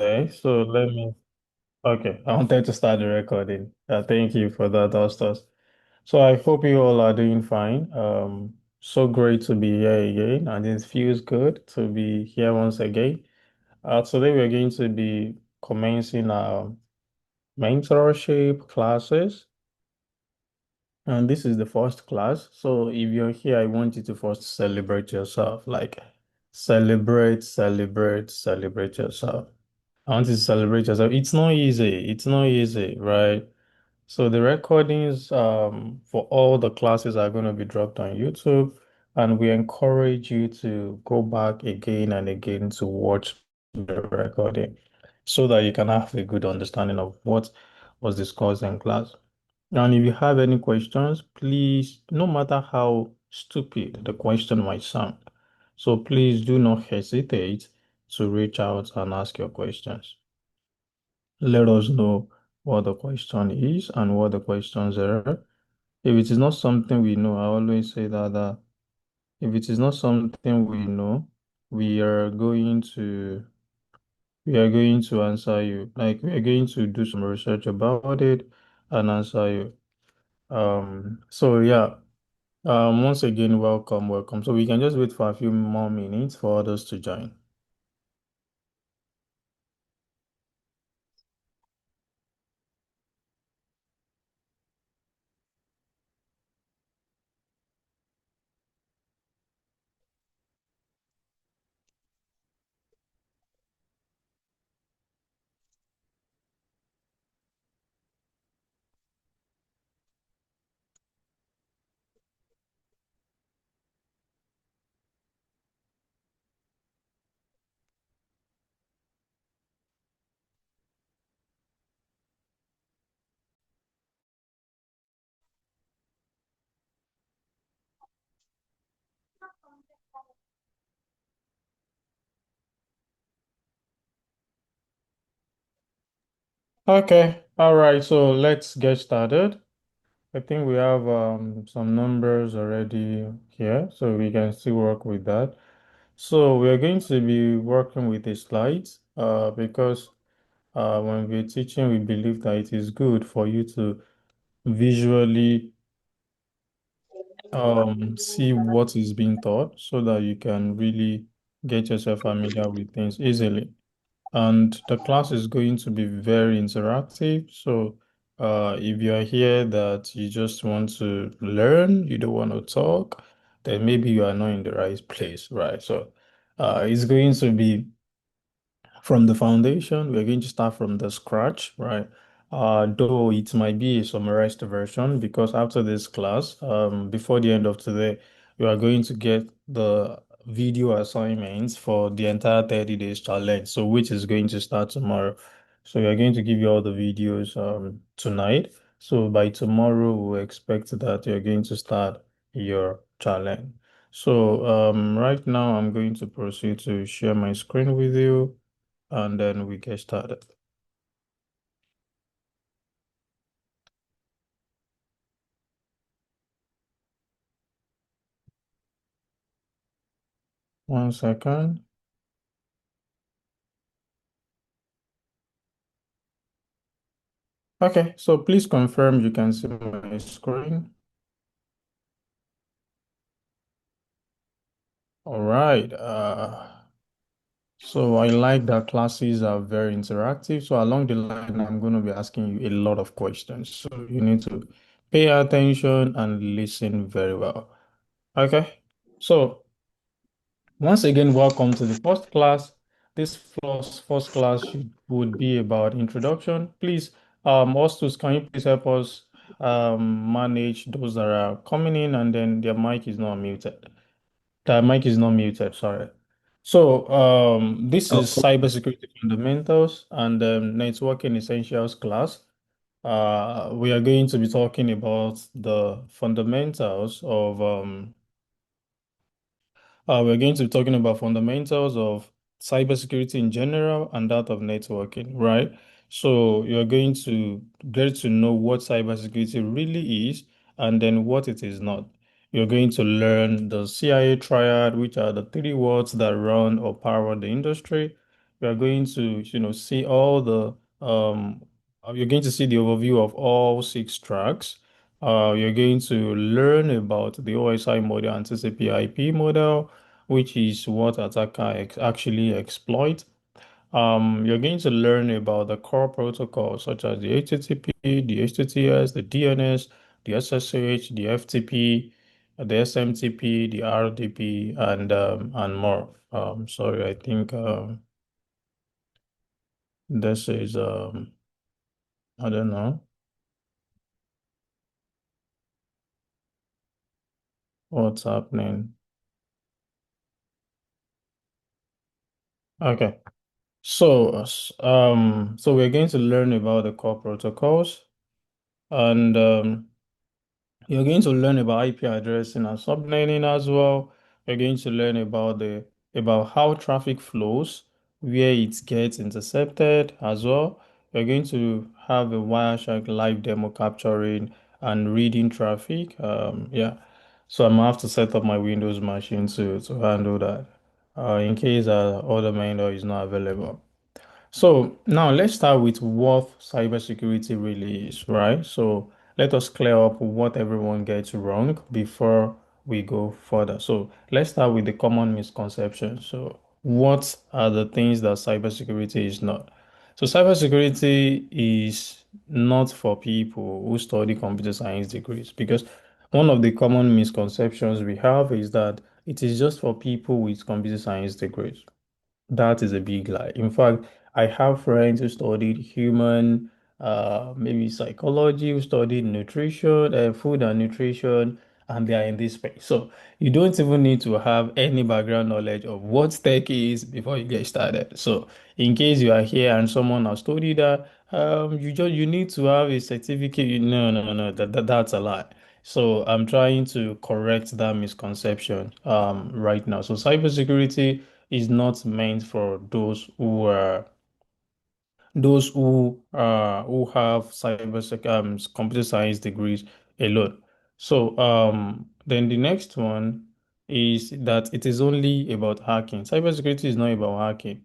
Okay, so let me. Okay, I wanted to start the recording. Thank you for that, Austus. So I hope you all are doing fine. So great to be here again, and it feels good to be here once again. Today we're going to be commencing our mentorship classes, and this is the first class. So if you're here, I want you to first celebrate yourself, like celebrate yourself. I want you to celebrate yourself. It's not easy. It's not easy, right? So the recordings for all the classes are going to be dropped on YouTube, and we encourage you to go back again and again to watch the recording so that you can have a good understanding of what was discussed in class. And if you have any questions, please, no matter how stupid the question might sound, so please do not hesitate to reach out and ask your questions. Let us know what the question is and what the questions are. If it is not something we know, I always say that, if it is not something we know, we are going to we are going to answer you. Like we are going to do some research about it and answer you. So yeah. Once again, welcome. So we can just wait for a few more minutes for others to join. Okay, all right, so let's get started. I think we have some numbers already here, so we can still work with that. So we are going to be working with the slides because when we're teaching, we believe that it is good for you to visually see what is being taught so that you can really get yourself familiar with things easily. And the class is going to be very interactive. So if you are here that you just want to learn, you don't want to talk, then maybe you are not in the right place, right? So it's going to be from the foundation. We're going to start from the scratch, right? Though it might be a summarized version because after this class, before the end of today, we are going to get the video assignments for the entire 30 days challenge. So which is going to start tomorrow. So we are going to give you all the videos tonight. So by tomorrow, we expect that you're going to start your challenge. So right now, I'm going to proceed to share my screen with you and then we get started. One second. Okay, so please confirm you can see my screen. All right. So I like that classes are very interactive. So along the line, I'm going to be asking you a lot of questions. So you need to pay attention and listen very well. Okay. So once again, welcome to the first class. This first class would be about introduction. Please, Ostus, can you please help us manage those that are coming in and then their mic is not muted. The mic is not muted, sorry. So this is Okay. cybersecurity fundamentals and networking essentials class. We are going to be talking about the fundamentals of we're going to be talking about fundamentals of cybersecurity in general and that of networking, right? So you're going to get to know what cybersecurity really is and then what it is not. You're going to learn the CIA triad, which are the three words that run or power the industry. you are going to, see all you're going to see the overview of all six tracks. You're going to learn about the OSI model and TCP IP model, which is what attacker actually exploit. You're going to learn about the core protocols such as the HTTP, the HTTPS, the DNS, the SSH, the FTP, the SMTP, the RDP, and more. Sorry, I think this is I don't know what's happening. Okay, so we're going to learn about the core protocols and you're going to learn about IP addressing and subnetting as well. You're going to learn about how traffic flows, where it gets intercepted as well. You're going to have a Wireshark live demo capturing and reading traffic. Yeah. So I'm gonna have to set up my Windows machine to handle that. In case other vendor is not available. So now let's start with what cybersecurity really is, right? So let us clear up what everyone gets wrong before we go further. So let's start with the common misconceptions. So what are the things that cybersecurity is not? So cybersecurity is not for people who study computer science degrees because one of the common misconceptions we have is that it is just for people with computer science degrees. That is a big lie. In fact, I have friends who studied human, maybe psychology, who studied nutrition, food and nutrition, and they are in this space. So you don't even need to have any background knowledge of what tech is before you get started. So in case you are here and someone has told you that, you need to have a certificate. No, no, no, that's a lie. So I'm trying to correct that misconception right now. So cybersecurity is not meant for those who have computer science degrees alone. So then the next one is that it is only about hacking. Cybersecurity is not about hacking.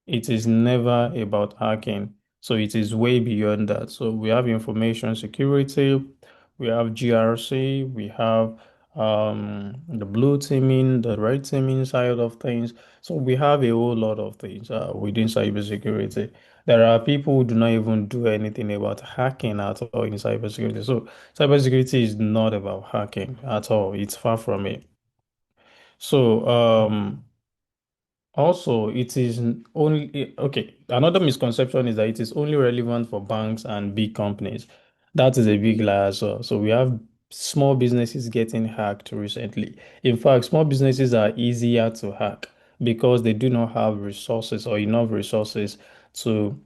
It is never about hacking. So it is way beyond that. So we have information security, we have GRC, we have the blue teaming, the red teaming side of things. So we have a whole lot of things within cybersecurity. There are people who do not even do anything about hacking at all in cybersecurity. So cybersecurity is not about hacking at all. It's far from it. So also, it is only okay. Another misconception is that it is only relevant for banks and big companies. That is a big lie as well. So we have small businesses getting hacked recently. In fact, small businesses are easier to hack because they do not have resources or enough resources to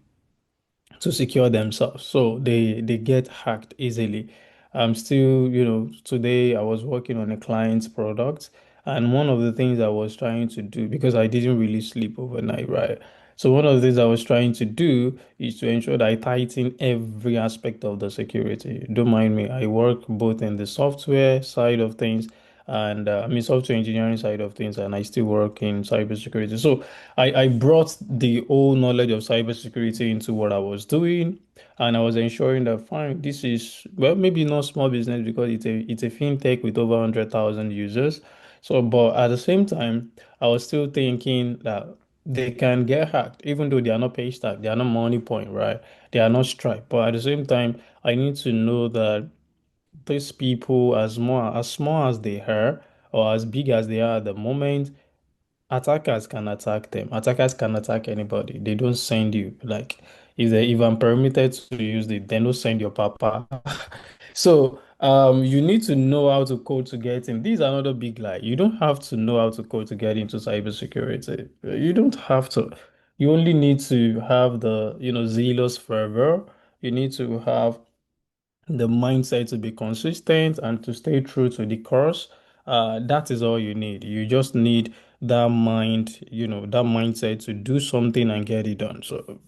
secure themselves. So they get hacked easily. I'm still, today I was working on a client's product, and one of the things I was trying to do, because I didn't really sleep overnight, right? So one of the things I was trying to do is to ensure that I tighten every aspect of the security. Don't mind me, I work both in the software side of things and I mean software engineering side of things, and I still work in cybersecurity. So I brought the whole knowledge of cybersecurity into what I was doing, and I was ensuring that fine, this is well maybe not small business because it's a fintech with over 100,000 users. So, but at the same time, I was still thinking that they can get hacked, even though they are not Paystack, they are not Money Point, right? They are not Stripe. But at the same time, I need to know that these people, as small as they are or as big as they are at the moment, attackers can attack them. Attackers can attack anybody. They don't send you like if I'm permitted to use it, they don't send your papa. So you need to know how to code to get in. These are another big lie. You don't have to know how to code to get into cybersecurity. You don't have to. You only need to have the zealous fervor. You need to have the mindset to be consistent and to stay true to the course. That is all you need. You just need that mind, that mindset to do something and get it done. So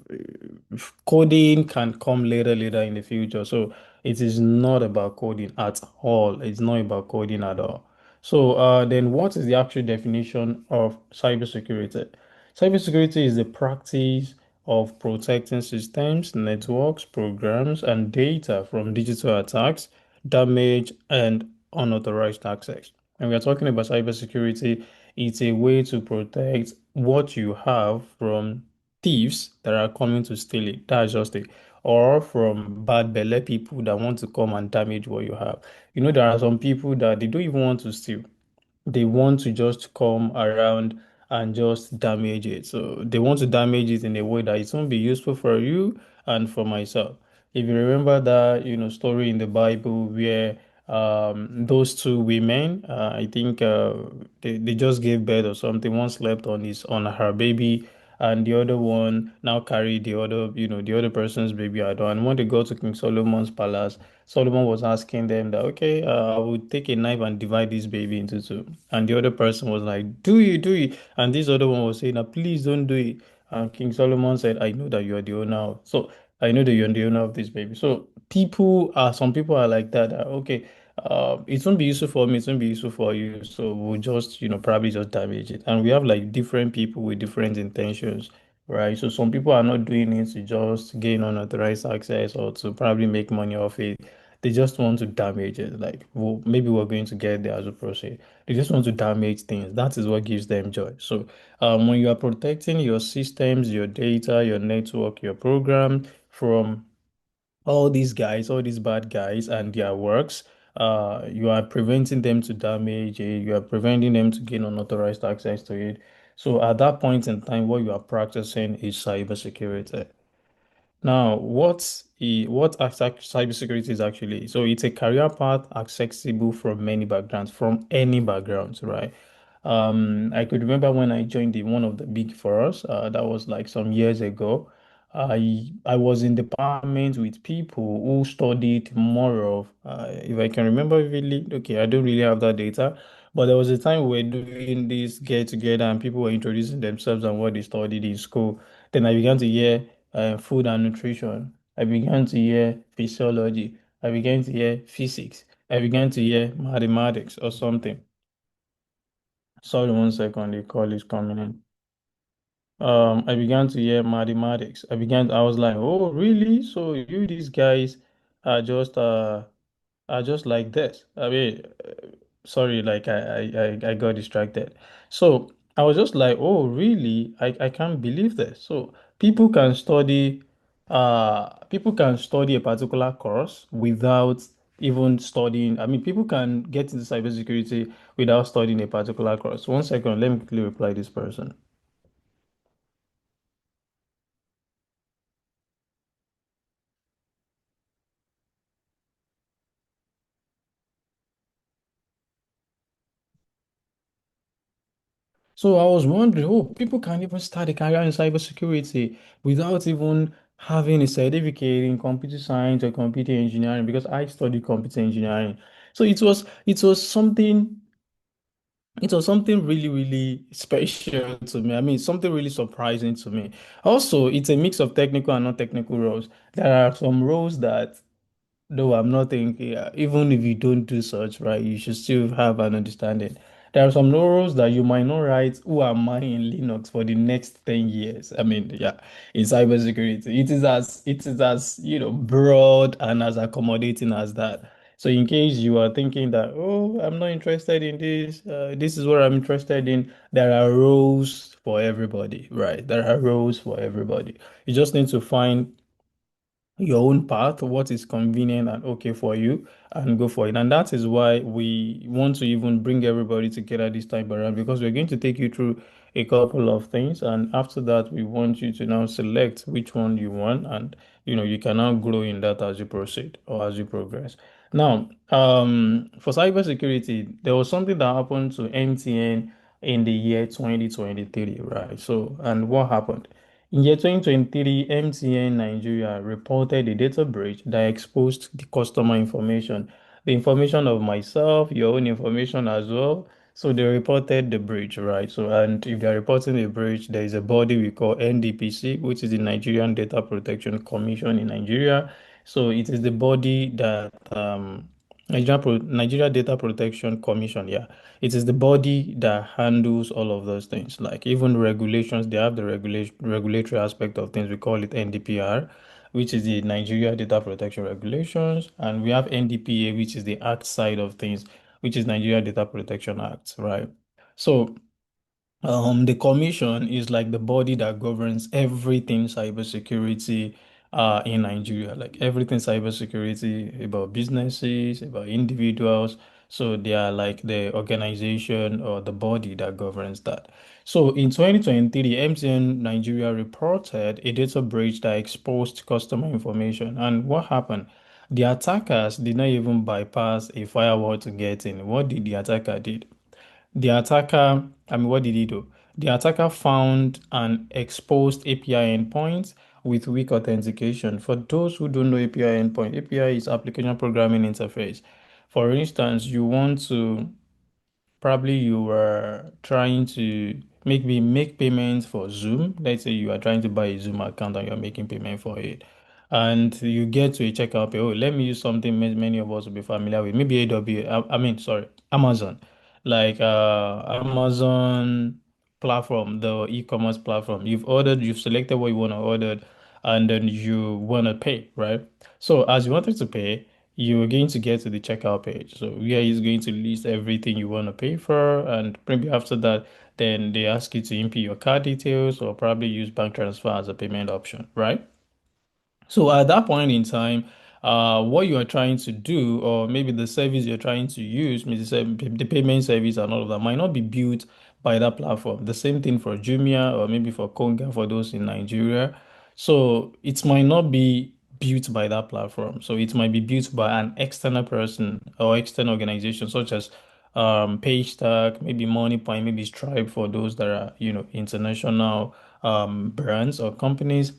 coding can come later in the future. So it is not about coding at all. It's not about coding at all. So then what is the actual definition of cybersecurity? Cybersecurity is the practice of protecting systems, networks, programs, and data from digital attacks, damage, and unauthorized access. And we are talking about cybersecurity. It's a way to protect what you have from thieves that are coming to steal it. That's just it. Or from bad belly people that want to come and damage what you have. You know, there are some people that they don't even want to steal, they want to just come around and just damage it. So they want to damage it in a way that it won't be useful for you and for myself. If you remember that, story in the Bible where those two women, I think they just gave birth or something. One slept on her baby, and the other one now carried the other person's baby out. And when they got to King Solomon's palace, Solomon was asking them that, okay, I would take a knife and divide this baby into two. And the other person was like, do it, do it. And this other one was saying, please don't do it. And King Solomon said, I know that you are the owner. So I know that you're the owner of this baby. So some people are like that. Okay, it won't be useful for me. It won't be useful for you. So we'll just, probably just damage it. And we have like different people with different intentions, right? So some people are not doing it to just gain unauthorized access or to probably make money off it. They just want to damage it. Like, well, maybe we're going to get there as a process. They just want to damage things. That is what gives them joy. So, when you are protecting your systems, your data, your network, your program from all these guys, all these bad guys and their works, you are preventing them to damage it. You are preventing them to gain unauthorized access to it. So, at that point in time, what you are practicing is cybersecurity. Now, cybersecurity is actually? So it's a career path accessible from many backgrounds, from any backgrounds, right? I could remember when I joined one of the big fours, that was like some years ago. I was in department with people who studied more of, if I can remember vividly, okay, I don't really have that data, but there was a time we were doing this get together and people were introducing themselves and what they studied in school. Then I began to hear food and nutrition. I began to hear physiology. I began to hear physics. I began to hear mathematics or something. Sorry, 1 second, the call is coming in. I began to hear mathematics. I was like, oh, really? So you these guys are just like this. I mean, sorry, like I got distracted. So I was just like, oh, really? I can't believe this. So people can study a particular course without even studying. I mean, people can get into cybersecurity without studying a particular course. 1 second, let me quickly reply this person. So I was wondering, oh, people can even start a career in cybersecurity without even having a certificate in computer science or computer engineering because I studied computer engineering. So it was something really, really special to me. I mean, something really surprising to me. Also, it's a mix of technical and non-technical roles. There are some roles that no, I'm not thinking, even if you don't do such, right, you should still have an understanding. There are some roles that you might not write, who am I in Linux for the next 10 years? I mean, yeah, in cybersecurity, it is as broad and as accommodating as that. So in case you are thinking that, oh, I'm not interested in this, this is what I'm interested in, there are roles for everybody, right? There are roles for everybody. You just need to find your own path, what is convenient and okay for you, and go for it. And that is why we want to even bring everybody together this time around because we're going to take you through a couple of things. And after that, we want you to now select which one you want. And you can now grow in that as you proceed or as you progress. Now, for cybersecurity, there was something that happened to MTN in the year 2023, right? So, and what happened? In year 2023, MTN Nigeria reported a data breach that exposed the customer information, the information of myself, your own information as well. So they reported the breach, right? So, and if they're reporting a breach, there is a body we call NDPC, which is the Nigerian Data Protection Commission in Nigeria. So it is the body that Nigeria Data Protection Commission, yeah. It is the body that handles all of those things. Like even regulations, they have the regulatory aspect of things. We call it NDPR, which is the Nigeria Data Protection Regulations, and we have NDPA, which is the act side of things, which is Nigeria Data Protection Act, right? So the commission is like the body that governs everything cybersecurity in Nigeria, like everything cybersecurity about businesses, about individuals. So they are like the organization or the body that governs that. So in 2023, MTN Nigeria reported a data breach that exposed customer information. And what happened? The attackers did not even bypass a firewall to get in. What did the attacker did? The attacker, I mean, what did he do? The attacker found an exposed API endpoint with weak authentication. For those who don't know API endpoint, API is application programming interface. For instance, you want to probably you were trying to make payments for Zoom. Let's say you are trying to buy a Zoom account and you're making payment for it. And you get to a checkout page. Oh, let me use something many of us will be familiar with. Maybe AWS, I mean, sorry, Amazon. Like Amazon platform, the e-commerce platform. You've selected what you want to order, and then you want to pay, right? So as you wanted to pay, you're going to get to the checkout page. So where is going to list everything you want to pay for, and maybe after that, then they ask you to input your card details or probably use bank transfer as a payment option, right? So at that point in time, what you are trying to do, or maybe the service you're trying to use, maybe the payment service and all of that, might not be built by that platform. The same thing for Jumia or maybe for Konga for those in Nigeria. So it might not be built by that platform. So it might be built by an external person or external organization, such as PageStack, maybe MoneyPoint, maybe Stripe for those that are, international brands or companies.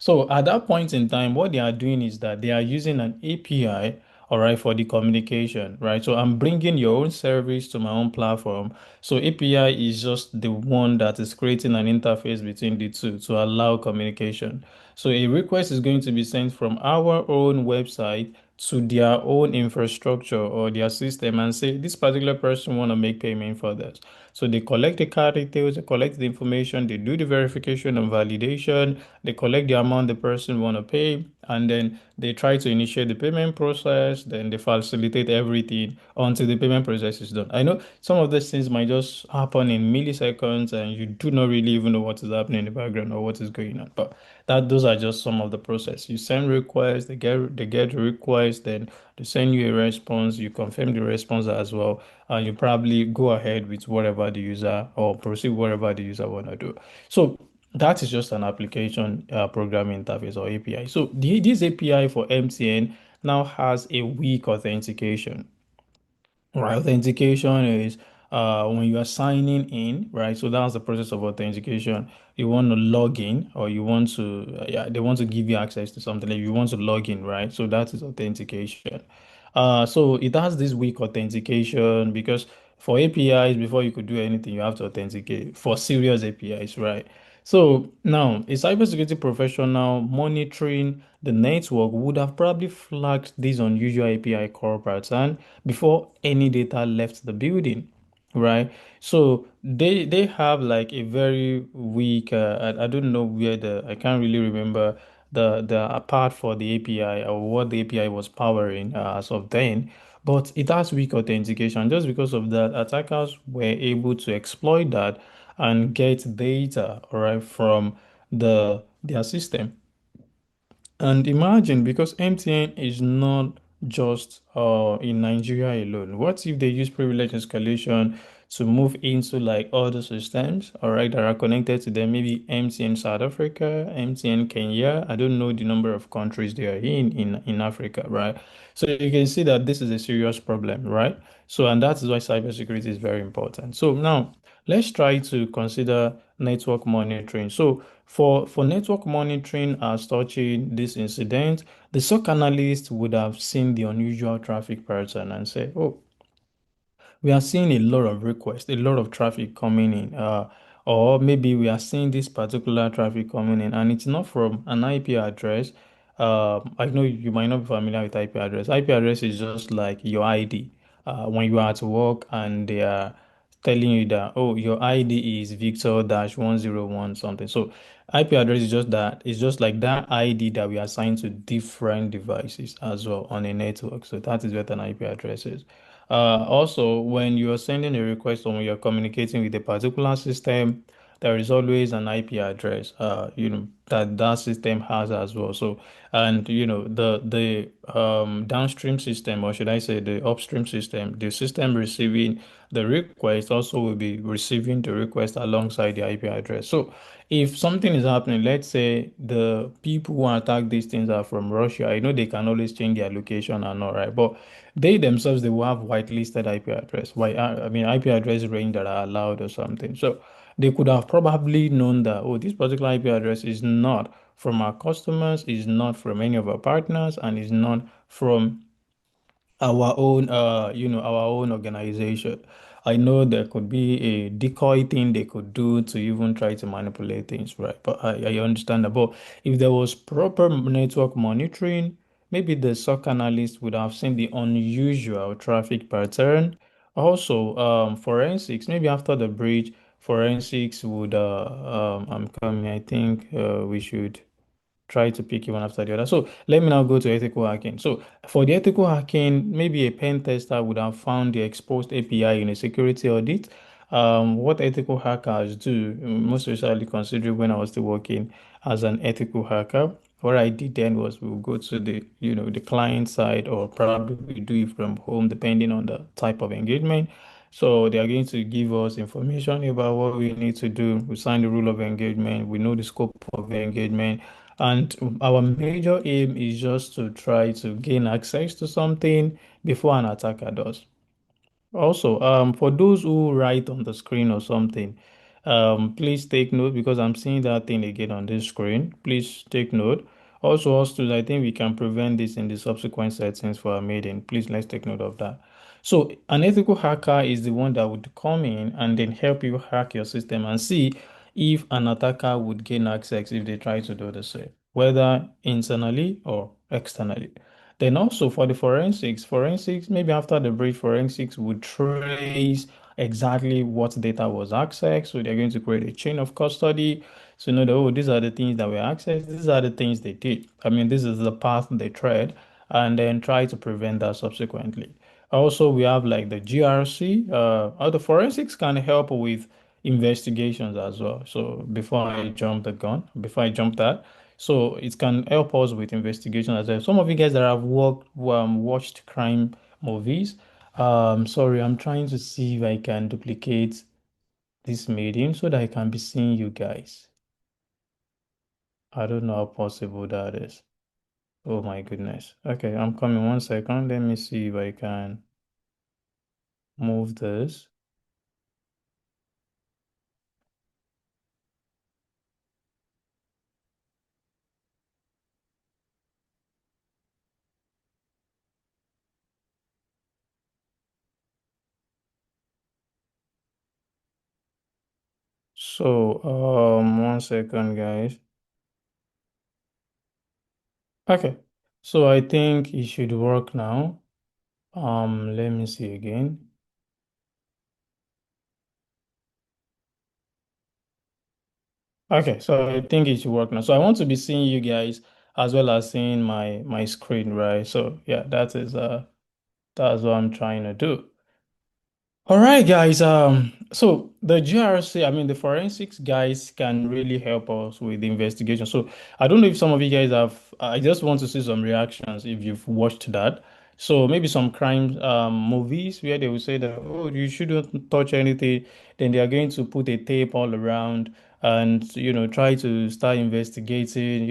So at that point in time, what they are doing is that they are using an API, all right, for the communication, right? So I'm bringing your own service to my own platform. So API is just the one that is creating an interface between the two to allow communication. So a request is going to be sent from our own website to their own infrastructure or their system and say this particular person want to make payment for this. So they collect the card details, they collect the information, they do the verification and validation, they collect the amount the person want to pay, and then they try to initiate the payment process, then they facilitate everything until the payment process is done. I know some of these things might just happen in milliseconds and you do not really even know what is happening in the background or what is going on. But that those are just some of the process. You send requests, they get the request, then they send you a response, you confirm the response as well, and you probably go ahead with whatever the user or proceed whatever the user want to do. So that is just an application programming interface or API. So this API for MTN now has a weak authentication. Right, authentication is when you are signing in, right? So that's the process of authentication. You want to log in, or you want to, yeah, they want to give you access to something. Like you want to log in, right? So that is authentication. So it has this weak authentication because for APIs, before you could do anything, you have to authenticate for serious APIs, right? So now, a cybersecurity professional monitoring the network would have probably flagged this unusual API call pattern before any data left the building, right? So they have like a very weak. I don't know where I can't really remember the part for the API or what the API was powering as of then. But it has weak authentication. Just because of that, attackers were able to exploit that and get data, all right, from their system. And imagine, because MTN is not just in Nigeria alone. What if they use privilege escalation to move into like other systems, all right, that are connected to them? Maybe MTN South Africa, MTN Kenya. I don't know the number of countries they are in Africa, right? So you can see that this is a serious problem, right? So and that is why cybersecurity is very important. So now let's try to consider network monitoring. So for network monitoring as touching this incident, the SOC analyst would have seen the unusual traffic pattern and say, oh, we are seeing a lot of requests, a lot of traffic coming in, or maybe we are seeing this particular traffic coming in, and it's not from an IP address. I know you might not be familiar with IP address. IP address is just like your ID. When you are at work and they are telling you that, oh, your ID is Victor-101 something. So IP address is just that. It's just like that ID that we assign to different devices as well on a network. So that is what an IP address is. Also, when you're sending a request or when you're communicating with a particular system, there is always an IP address, that that system has as well. So, and the downstream system, or should I say the upstream system, the system receiving the request also will be receiving the request alongside the IP address. So, if something is happening, let's say the people who attack these things are from Russia, I know they can always change their location and all right, but they themselves they will have whitelisted IP address. Why? I mean IP address range that are allowed or something. So they could have probably known that, oh, this particular IP address is not from our customers, is not from any of our partners, and is not from our own our own organization. I know there could be a decoy thing they could do to even try to manipulate things, right? But I understand that. But if there was proper network monitoring, maybe the SOC analyst would have seen the unusual traffic pattern. Also, forensics, maybe after the breach, forensics would I'm coming, I think we should try to pick one after the other. So let me now go to ethical hacking. So for the ethical hacking, maybe a pen tester would have found the exposed API in a security audit. What ethical hackers do, most especially considering when I was still working as an ethical hacker, what I did then was we would go to the client side, or probably we do it from home, depending on the type of engagement. So they are going to give us information about what we need to do. We sign the rule of engagement. We know the scope of the engagement. And our major aim is just to try to gain access to something before an attacker does. Also, for those who write on the screen or something, please take note because I'm seeing that thing again on this screen. Please take note. Also, us too, I think we can prevent this in the subsequent settings for our meeting. Please let's take note of that. So, an ethical hacker is the one that would come in and then help you hack your system and see if an attacker would gain access if they try to do the same, whether internally or externally. Then also for the forensics, maybe after the breach, forensics would trace exactly what data was accessed. So they're going to create a chain of custody. So you know that, oh, these are the things that were accessed, these are the things they did. I mean, this is the path they tread, and then try to prevent that subsequently. Also, we have like the GRC. The forensics can help with investigations as well. So before I jump that. So it can help us with investigation as well. Some of you guys that have watched crime movies, sorry, I'm trying to see if I can duplicate this meeting so that I can be seeing you guys. I don't know how possible that is. Oh my goodness. Okay, I'm coming 1 second. Let me see if I can move this. So, 1 second, guys. Okay. So I think it should work now. Let me see again. Okay, so I think it should work now. So I want to be seeing you guys as well as seeing my screen, right? So yeah, that's what I'm trying to do. All right, guys. So the GRC, I mean, the forensics guys can really help us with the investigation. So I don't know if some of you guys have, I just want to see some reactions if you've watched that. So maybe some crime movies where they will say that, oh, you shouldn't touch anything. Then they are going to put a tape all around and, try to start investigating,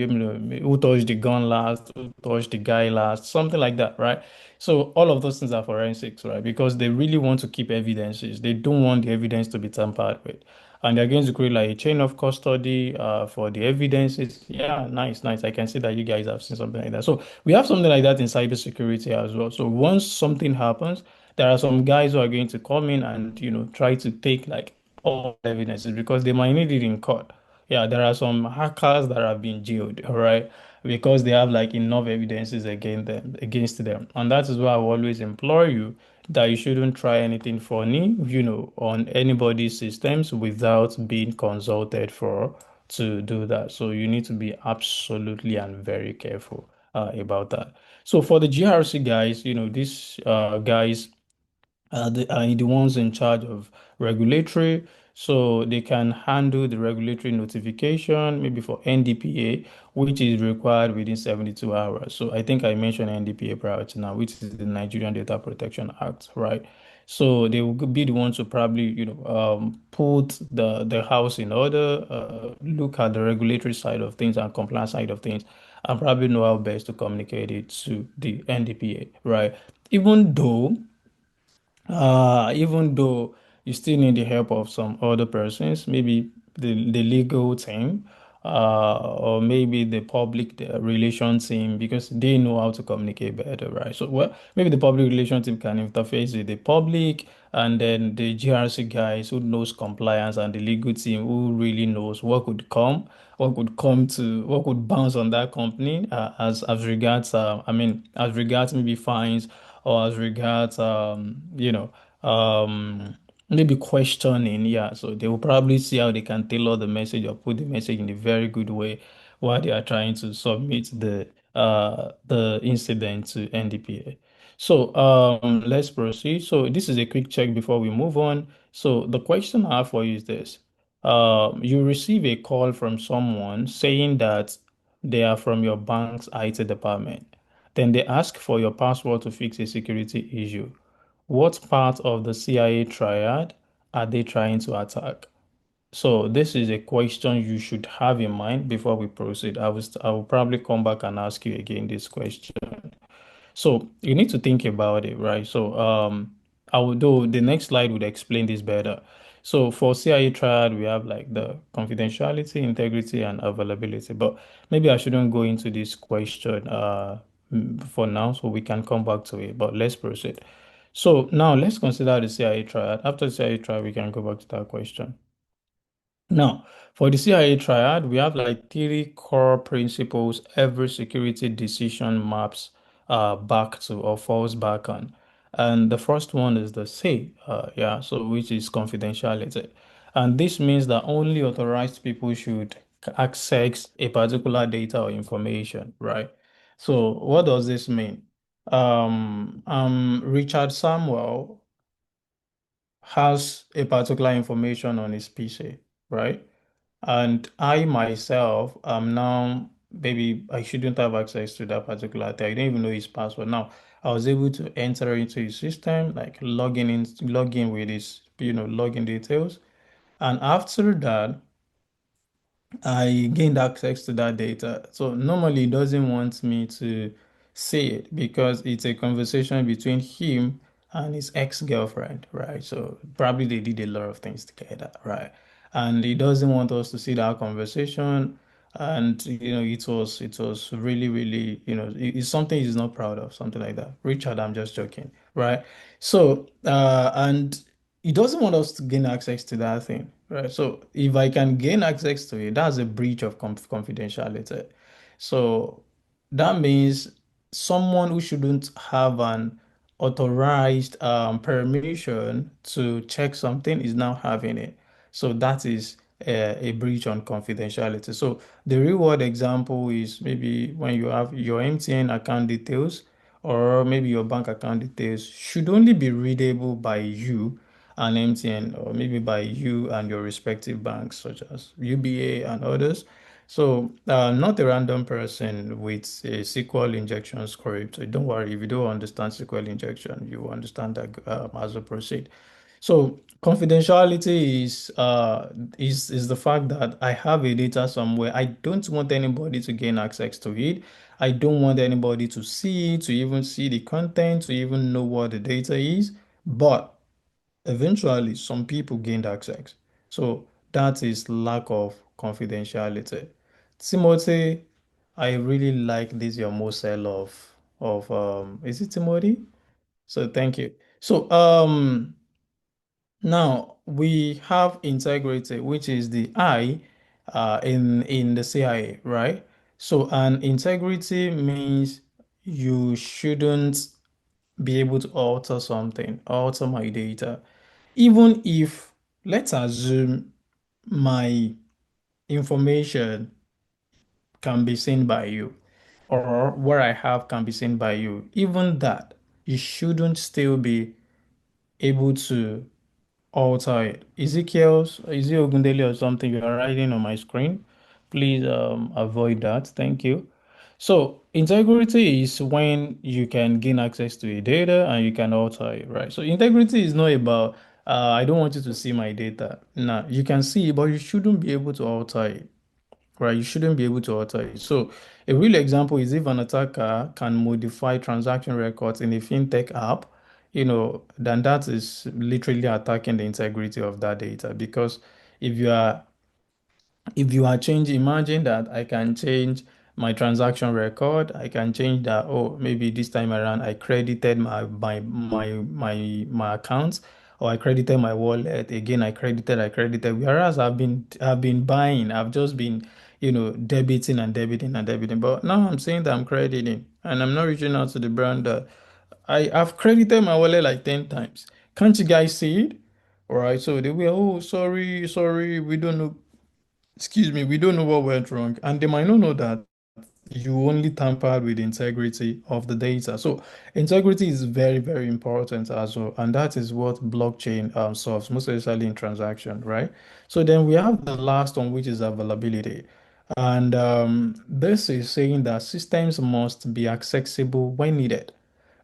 who touched the gun last, who touched the guy last, something like that, right? So all of those things are forensics, right? Because they really want to keep evidences. They don't want the evidence to be tampered with. And they're going to create like a chain of custody for the evidences. Yeah, nice, nice. I can see that you guys have seen something like that. So we have something like that in cybersecurity as well. So once something happens, there are some guys who are going to come in and try to take like all evidences because they might need it in court. Yeah, there are some hackers that have been jailed, all right? because they have like enough evidences against them. And that is why I will always implore you that you shouldn't try anything funny, on anybody's systems without being consulted for to do that. So you need to be absolutely and very careful about that. So for the GRC guys, these guys are the ones in charge of regulatory, so they can handle the regulatory notification, maybe for NDPA, which is required within 72 hours. So I think I mentioned NDPA prior to now, which is the Nigerian Data Protection Act, right? So they will be the ones to probably, put the house in order, look at the regulatory side of things and compliance side of things, and probably know how best to communicate it to the NDPA, right? Even though even though you still need the help of some other persons, maybe the legal team, or maybe the public relations team, because they know how to communicate better, right? So, well, maybe the public relations team can interface with the public, and then the GRC guys who knows compliance, and the legal team who really knows what could bounce on that company, as regards, as regards maybe fines, or as regards, maybe questioning. Yeah, so they will probably see how they can tailor the message or put the message in a very good way while they are trying to submit the incident to NDPA. So let's proceed. So this is a quick check before we move on. So the question I have for you is this. You receive a call from someone saying that they are from your bank's IT department. Then they ask for your password to fix a security issue. What part of the CIA triad are they trying to attack? So this is a question you should have in mind before we proceed. I will probably come back and ask you again this question. So you need to think about it, right? So I will do the next slide would explain this better. So for CIA triad, we have like the confidentiality, integrity, and availability. But maybe I shouldn't go into this question for now, so we can come back to it. But let's proceed. So now let's consider the CIA triad. After the CIA triad, we can go back to that question. Now, for the CIA triad, we have like three core principles every security decision maps back to or falls back on. And the first one is the C, yeah, so which is confidentiality. And this means that only authorized people should access a particular data or information, right? So what does this mean? Richard Samuel has a particular information on his PC, right? And I myself am now, maybe I shouldn't have access to that particular thing. I didn't even know his password. Now, I was able to enter into his system, like log in with his, login details. And after that, I gained access to that data. So normally it doesn't want me to see it because it's a conversation between him and his ex-girlfriend, right? So probably they did a lot of things together, right? And he doesn't want us to see that conversation. And it was really, really, it's something he's not proud of, something like that. Richard, I'm just joking, right? So and he doesn't want us to gain access to that thing, right? So if I can gain access to it, that's a breach of confidentiality. So that means someone who shouldn't have an authorized permission to check something is now having it. So that is a breach on confidentiality. So the real world example is maybe when you have your MTN account details or maybe your bank account details should only be readable by you and MTN, or maybe by you and your respective banks, such as UBA and others. So, not a random person with a SQL injection script. So don't worry, if you don't understand SQL injection, you will understand that as we proceed. So, confidentiality is the fact that I have a data somewhere. I don't want anybody to gain access to it. I don't want anybody to see it, to even see the content, to even know what the data is. But eventually, some people gained access. So that is lack of confidentiality. Timothy, I really like this your model of is it Timothy? So thank you. So now we have integrity, which is the I in the CIA, right? So, and integrity means you shouldn't be able to alter something, alter my data. Even if, let's assume my information can be seen by you, or what I have can be seen by you, even that, you shouldn't still be able to alter it. Is it Ogundele or something you are writing on my screen? Please avoid that. Thank you. So integrity is when you can gain access to a data and you can alter it, right? So integrity is not about I don't want you to see my data. Nah, you can see, but you shouldn't be able to alter it, right? You shouldn't be able to alter it. So a real example is if an attacker can modify transaction records in a fintech app, then that is literally attacking the integrity of that data. Because if you are if you are changing, imagine that I can change my transaction record. I can change that. Oh, maybe this time around I credited my account, or I credited my wallet. Again, I credited. Whereas I've been buying. I've just been, debiting and debiting and debiting. But now I'm saying that I'm crediting, and I'm not reaching out to the brand that I've credited my wallet like 10 times. Can't you guys see it? All right. So they were, oh, sorry, sorry, we don't know. Excuse me, we don't know what went wrong. And they might not know that you only tampered with the integrity of the data. So integrity is very, very important as well. And that is what blockchain solves, most especially in transaction, right? So then we have the last one, which is availability. And this is saying that systems must be accessible when needed,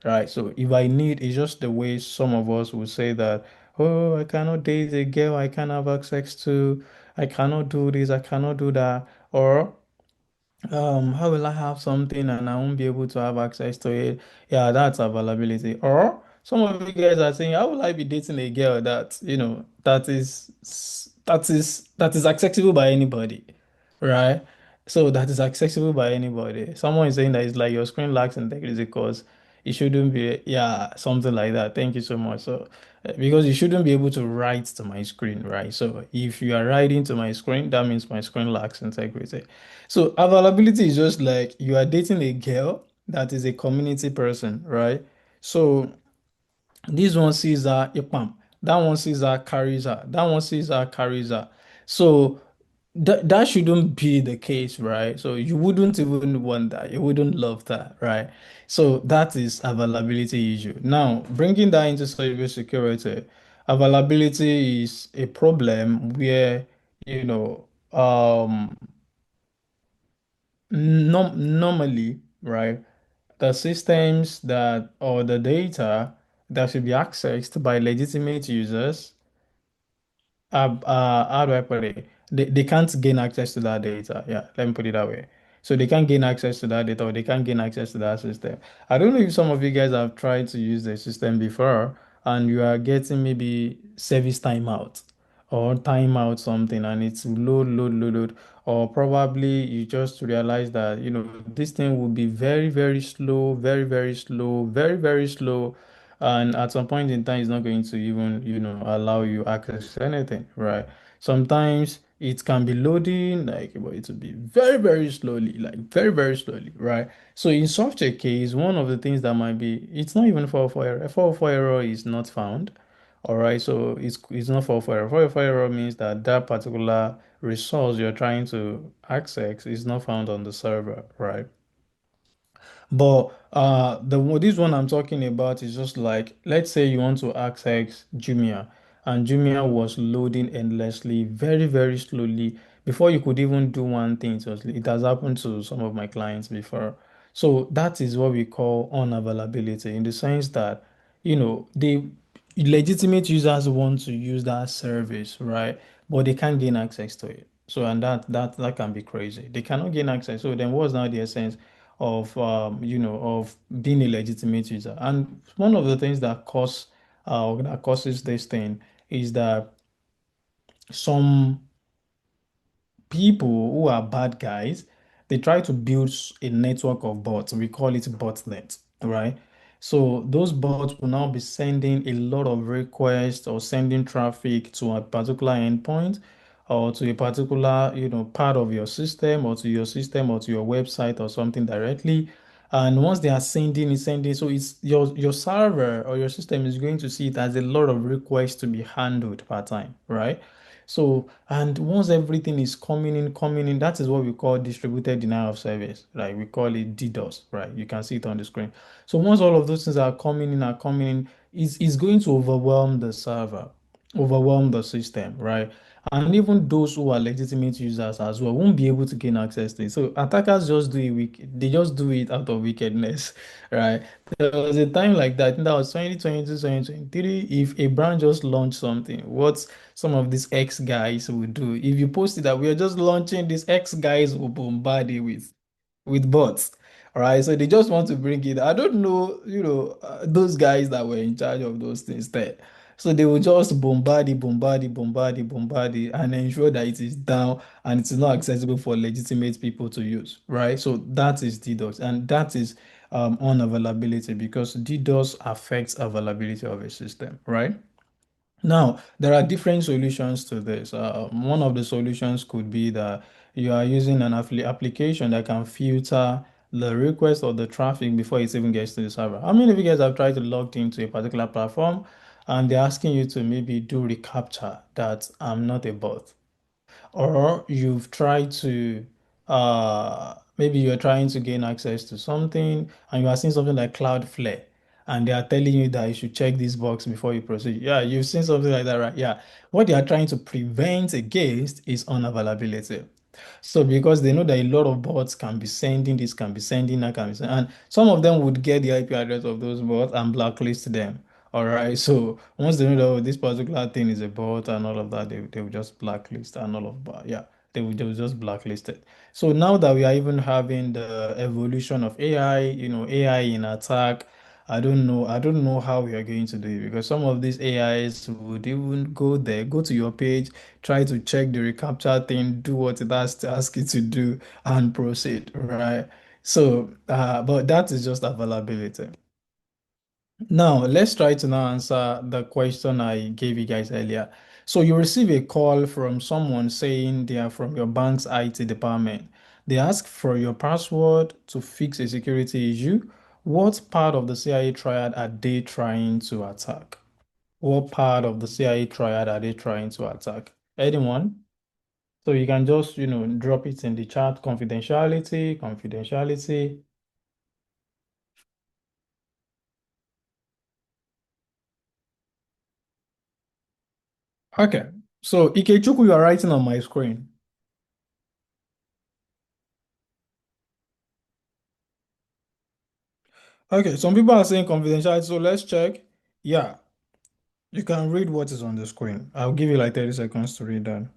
right? So if I need, it's just the way some of us will say that, oh, I cannot date a girl I can't have access to, I cannot do this, I cannot do that, or how will I have something and I won't be able to have access to it? Yeah, that's availability. Or some of you guys are saying, how will I be dating a girl that, that is accessible by anybody, right? So that is accessible by anybody. Someone is saying that it's like your screen lacks integrity because it shouldn't be, yeah, something like that. Thank you so much. So because you shouldn't be able to write to my screen, right? So if you are writing to my screen, that means my screen lacks integrity. So availability is just like you are dating a girl that is a community person, right? So this one sees her ipam, that one sees her carries her, that one sees her carries her. So that shouldn't be the case, right? So you wouldn't even want that. You wouldn't love that, right? So that is availability issue. Now, bringing that into cybersecurity, availability is a problem where, you know, normally, right, the systems that or the data that should be accessed by legitimate users, how do I put it? They can't gain access to that data. Yeah, let me put it that way. So they can't gain access to that data, or they can't gain access to that system. I don't know if some of you guys have tried to use the system before and you are getting maybe service timeout or timeout something and it's load, or probably you just realize that, this thing will be very, very slow, very, very slow, very, very slow, and at some point in time it's not going to even allow you access to anything, right? Sometimes it can be loading like, but it will be very, very slowly, like very, very slowly, right? So in such a case, one of the things that might be, it's not even 404 error. 404 error is not found. All right, so it's not 404 error. 404 error means that that particular resource you're trying to access is not found on the server, right? But this one I'm talking about is just like, let's say you want to access Jumia, and Jumia was loading endlessly, very, very slowly. Before you could even do one thing, it has happened to some of my clients before. So that is what we call unavailability, in the sense that, they legitimate users want to use that service, right? But they can't gain access to it. So and that can be crazy. They cannot gain access. So then what's now the essence of being a legitimate user? And one of the things that causes this thing is that some people who are bad guys, they try to build a network of bots. We call it botnet, right? So those bots will now be sending a lot of requests or sending traffic to a particular endpoint, or to a particular, part of your system or to your system or to your website or something directly. And once they are sending, so it's your server or your system is going to see it as a lot of requests to be handled per time, right? So, and once everything is coming in, that is what we call distributed denial of service. Like we call it DDoS, right? You can see it on the screen. So once all of those things are coming in, it's going to overwhelm the server, overwhelm the system, right? And even those who are legitimate users as well won't be able to gain access to it. So attackers just do it they just do it out of wickedness, right? There was a time like that, I think that was 2022, 2023. If a brand just launched something, what some of these X guys would do, if you posted that we are just launching this, X guys will bombard it with bots. All right, so they just want to bring it. I don't know, those guys that were in charge of those things there. So they will just bombard it, and ensure that it is down and it is not accessible for legitimate people to use, right? So that is DDoS, and that is unavailability, because DDoS affects availability of a system, right? Now, there are different solutions to this. One of the solutions could be that you are using an application that can filter the request or the traffic before it even gets to the server. How many of you guys have tried to log into a particular platform and they're asking you to maybe do reCAPTCHA that I'm not a bot? Or you've tried to maybe you're trying to gain access to something and you are seeing something like Cloudflare and they are telling you that you should check this box before you proceed. Yeah, you've seen something like that, right? Yeah. What they are trying to prevent against is unavailability. So because they know that a lot of bots can be sending this, can be sending that, can be sending, and some of them would get the IP address of those bots and blacklist them. All right. So once they know that, oh, this particular thing is a bot and all of that, they will just blacklist and all of that. Yeah, they will just blacklist it. So now that we are even having the evolution of AI, AI in attack, I don't know how we are going to do it, because some of these AIs would even go there, go to your page, try to check the reCAPTCHA thing, do what it has to ask you to do, and proceed, right? So, but that is just availability. Now, let's try to now answer the question I gave you guys earlier. So, you receive a call from someone saying they are from your bank's IT department. They ask for your password to fix a security issue. What part of the CIA triad are they trying to attack? What part of the CIA triad are they trying to attack? Anyone? So you can just, drop it in the chat. Confidentiality, confidentiality. Okay. So Ikechukwu, you are writing on my screen. Okay, some people are saying confidentiality, so let's check. Yeah, you can read what is on the screen. I'll give you like 30 seconds to read that.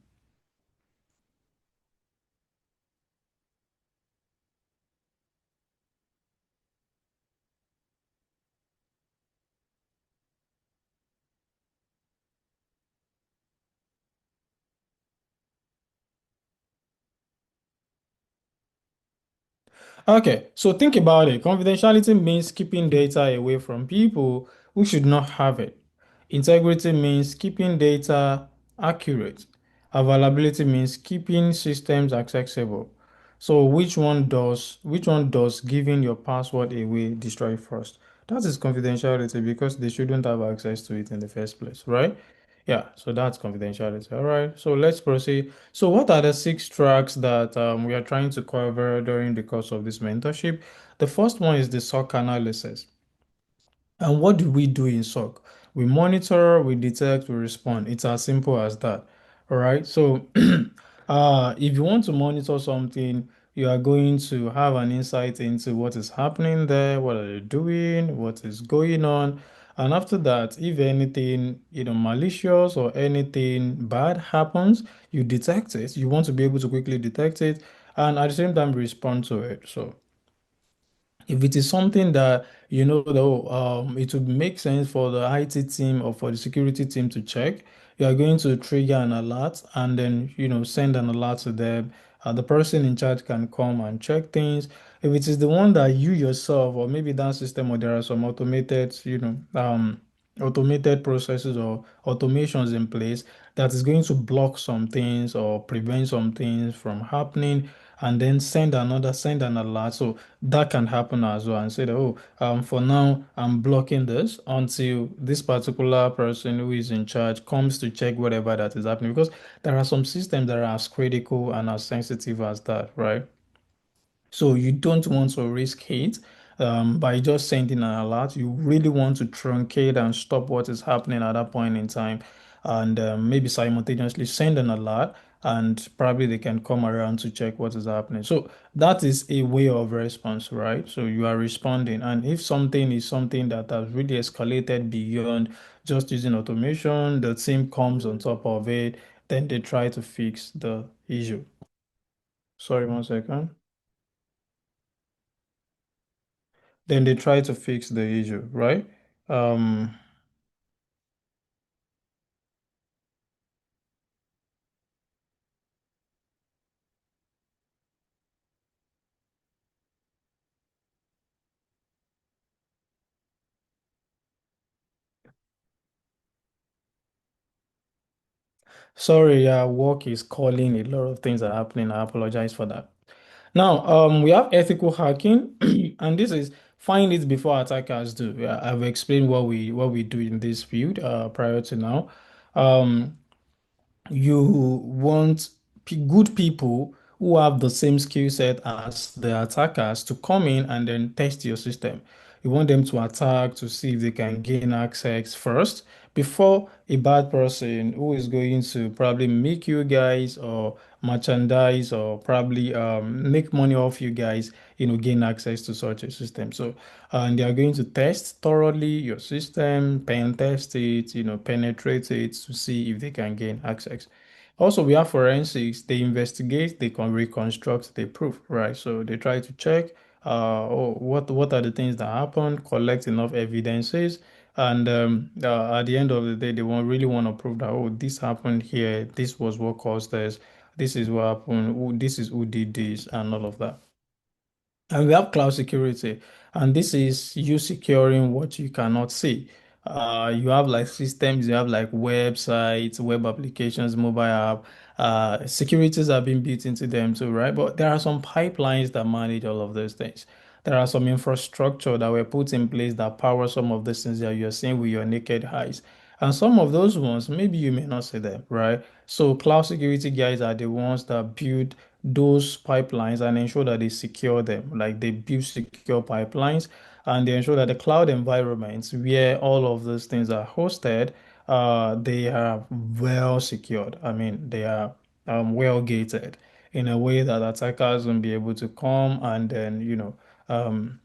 Okay, so think about it. Confidentiality means keeping data away from people who should not have it. Integrity means keeping data accurate. Availability means keeping systems accessible. So which one does giving your password away destroy first? That is confidentiality, because they shouldn't have access to it in the first place, right? Yeah, so that's confidentiality. All right, so let's proceed. So, what are the six tracks that we are trying to cover during the course of this mentorship? The first one is the SOC analysis. And what do we do in SOC? We monitor, we detect, we respond. It's as simple as that. All right. So, if you want to monitor something, you are going to have an insight into what is happening there, what are they doing, what is going on. And after that, if anything, malicious or anything bad happens, you detect it. You want to be able to quickly detect it and at the same time respond to it. So, if it is something that though, it would make sense for the IT team or for the security team to check, you are going to trigger an alert and then send an alert to them. The person in charge can come and check things. If it is the one that you yourself or maybe that system, or there are some automated, automated processes or automations in place that is going to block some things or prevent some things from happening, and then send an alert. So that can happen as well, and say that, oh, for now I'm blocking this until this particular person who is in charge comes to check whatever that is happening, because there are some systems that are as critical and as sensitive as that, right? So you don't want to risk it by just sending an alert. You really want to truncate and stop what is happening at that point in time, and maybe simultaneously send an alert, and probably they can come around to check what is happening. So that is a way of response, right? So you are responding, and if something is something that has really escalated beyond just using automation, the team comes on top of it, then they try to fix the issue. Sorry, 1 second. Then they try to fix the issue, right? Um, Sorry, yeah, work is calling. A lot of things are happening. I apologize for that. Now, we have ethical hacking, and this is find it before attackers do. Yeah, I've explained what we do in this field prior to now. Um, you want good people who have the same skill set as the attackers to come in and then test your system. You want them to attack to see if they can gain access first before a bad person who is going to probably make you guys or merchandise or probably make money off you guys, gain access to such a system. So, and they are going to test thoroughly your system, pen test it, penetrate it to see if they can gain access. Also, we have forensics. They investigate, they can reconstruct the proof, right? So they try to check, oh, what are the things that happened, collect enough evidences, and at the end of the day, they really want to prove that, oh, this happened here, this was what caused this is what happened, this is who did this, and all of that. And we have cloud security, and this is you securing what you cannot see. You have like systems, you have like websites, web applications, mobile app. Securities have been built into them too, right? But there are some pipelines that manage all of those things. There are some infrastructure that were put in place that power some of those things that you're seeing with your naked eyes. And some of those ones, maybe you may not see them, right? So cloud security guys are the ones that build those pipelines and ensure that they secure them. Like they build secure pipelines and they ensure that the cloud environments where all of those things are hosted, they are well secured. I mean, they are well gated in a way that attackers won't be able to come and then, um,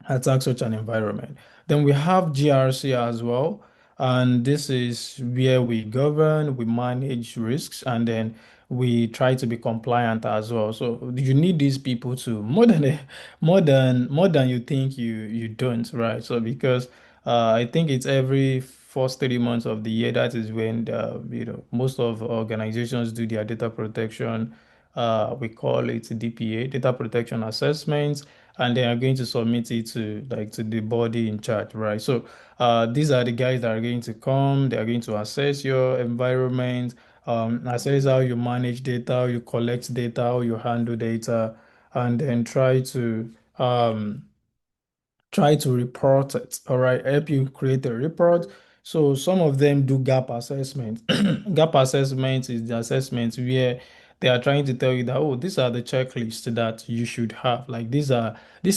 attack such an environment. Then we have GRC as well, and this is where we govern, we manage risks, and then we try to be compliant as well. So you need these people to more than you think you don't, right? So because I think it's every first 3 months of the year, that is when most of organizations do their data protection. We call it DPA, data protection assessments, and they are going to submit it to the body in charge, right? So these are the guys that are going to come. They are going to assess your environment, assess how you manage data, how you collect data, how you handle data, and then um, try to report it. All right, help you create a report. So some of them do gap assessment. Gap assessment is the assessment where they are trying to tell you that, oh, these are the checklists that you should have. Like this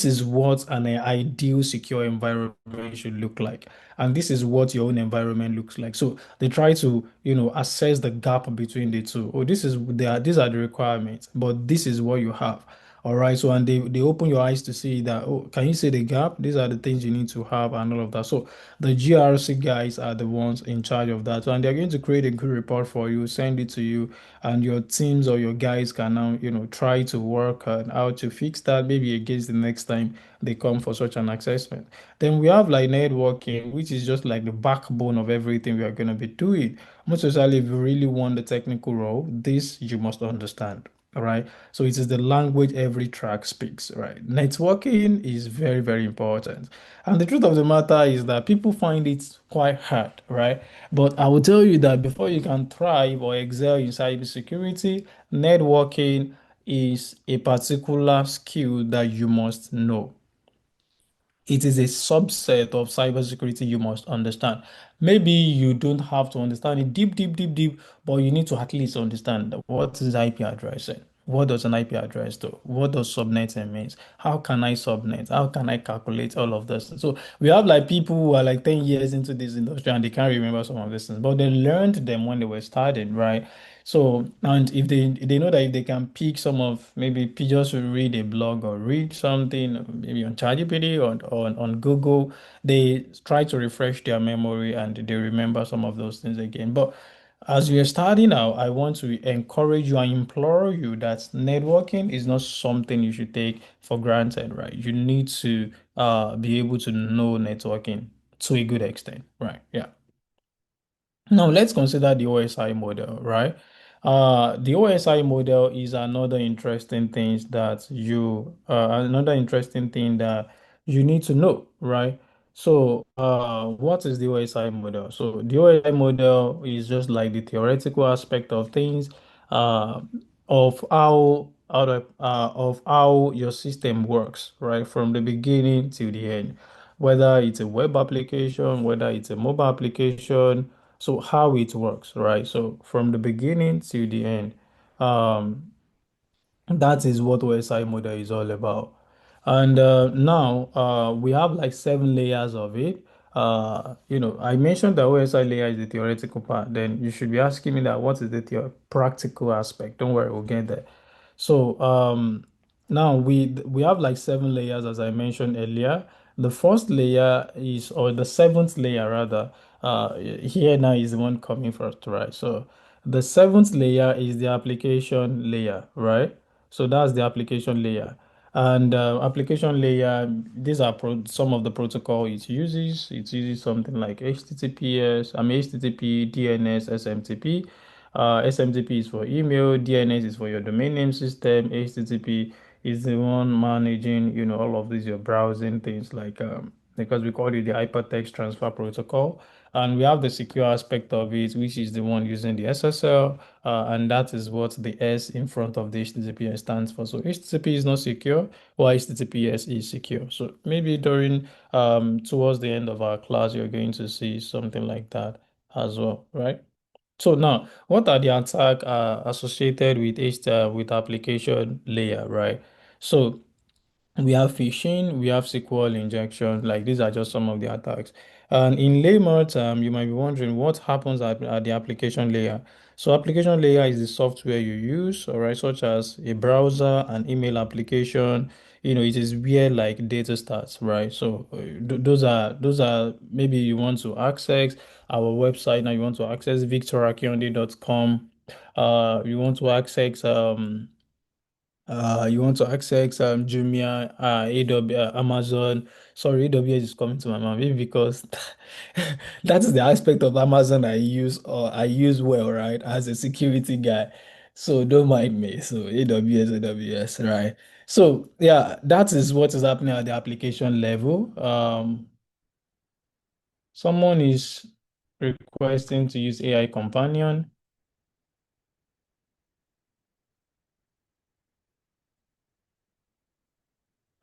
is what an ideal secure environment should look like. And this is what your own environment looks like. So they try to, assess the gap between the two. Oh, these are the requirements, but this is what you have. All right. So, and they open your eyes to see that, oh, can you see the gap? These are the things you need to have and all of that. So the GRC guys are the ones in charge of that. So, and they're going to create a good report for you, send it to you, and your teams or your guys can now, try to work on how to fix that, maybe against the next time they come for such an assessment. Then we have like networking, which is just like the backbone of everything we are going to be doing. Most especially if you really want the technical role, this you must understand. All right. So it is the language every track speaks, right? Networking is very, very important. And the truth of the matter is that people find it quite hard, right? But I will tell you that before you can thrive or excel in cybersecurity, networking is a particular skill that you must know. It is a subset of cybersecurity you must understand. Maybe you don't have to understand it deep, deep, deep, deep, but you need to at least understand what is IP addressing. What does an IP address do? What does subnetting means? How can I subnet? How can I calculate all of this? So we have like people who are like 10 years into this industry and they can't remember some of these things, but they learned them when they were starting, right? So, and if they know that if they can pick some of just read a blog or read something maybe on ChatGPT or on Google, they try to refresh their memory and they remember some of those things again. But as we are starting out, I want to encourage you and implore you that networking is not something you should take for granted, right? You need to be able to know networking to a good extent, right? Yeah. Now let's consider the OSI model, right? The OSI model is another interesting thing that you need to know, right? So, what is the OSI model? So, the OSI model is just like the theoretical aspect of things, uh, of how your system works, right, from the beginning to the end, whether it's a web application, whether it's a mobile application, so how it works, right? So from the beginning to the end, um, that is what OSI model is all about. And now we have like 7 layers of it. I mentioned the OSI layer is the theoretical part. Then you should be asking me that what is the practical aspect? Don't worry, we'll get there. So now we have like 7 layers, as I mentioned earlier. The first layer is, or the seventh layer rather, here now is the one coming first, right? So the seventh layer is the application layer, right? So that's the application layer. And application layer, these are some of the protocol it uses. It uses something like HTTP, DNS, SMTP. SMTP is for email, DNS is for your domain name system, HTTP is the one managing, all of these your browsing things like because we call it the hypertext transfer protocol. And we have the secure aspect of it, which is the one using the SSL, and that is what the S in front of the HTTPS stands for. So HTTP is not secure, while HTTPS is secure. So maybe towards the end of our class, you're going to see something like that as well, right? So now, what are the attack associated with with application layer, right? So we have phishing, we have SQL injection. Like these are just some of the attacks. And in layman term, you might be wondering what happens at the application layer. So application layer is the software you use, all right, such as a browser, an email application. It is where like data starts, right? So those are maybe you want to access our website now. You want to access victorakinode.com. You want to access Jumia, AW, Amazon. Sorry, AWS is coming to my mind maybe because that is the aspect of Amazon I use well, right? As a security guy. So don't mind me. So AWS, right? So yeah, that is what is happening at the application level. Someone is requesting to use AI companion.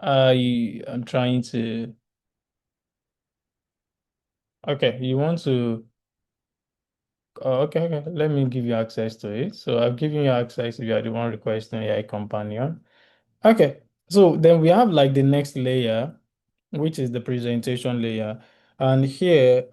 I am trying to. Okay, you want to. Oh, okay, okay. Let me give you access to it. So I've given you access if you are the one requesting AI companion. Okay. So then we have like the next layer, which is the presentation layer. And here,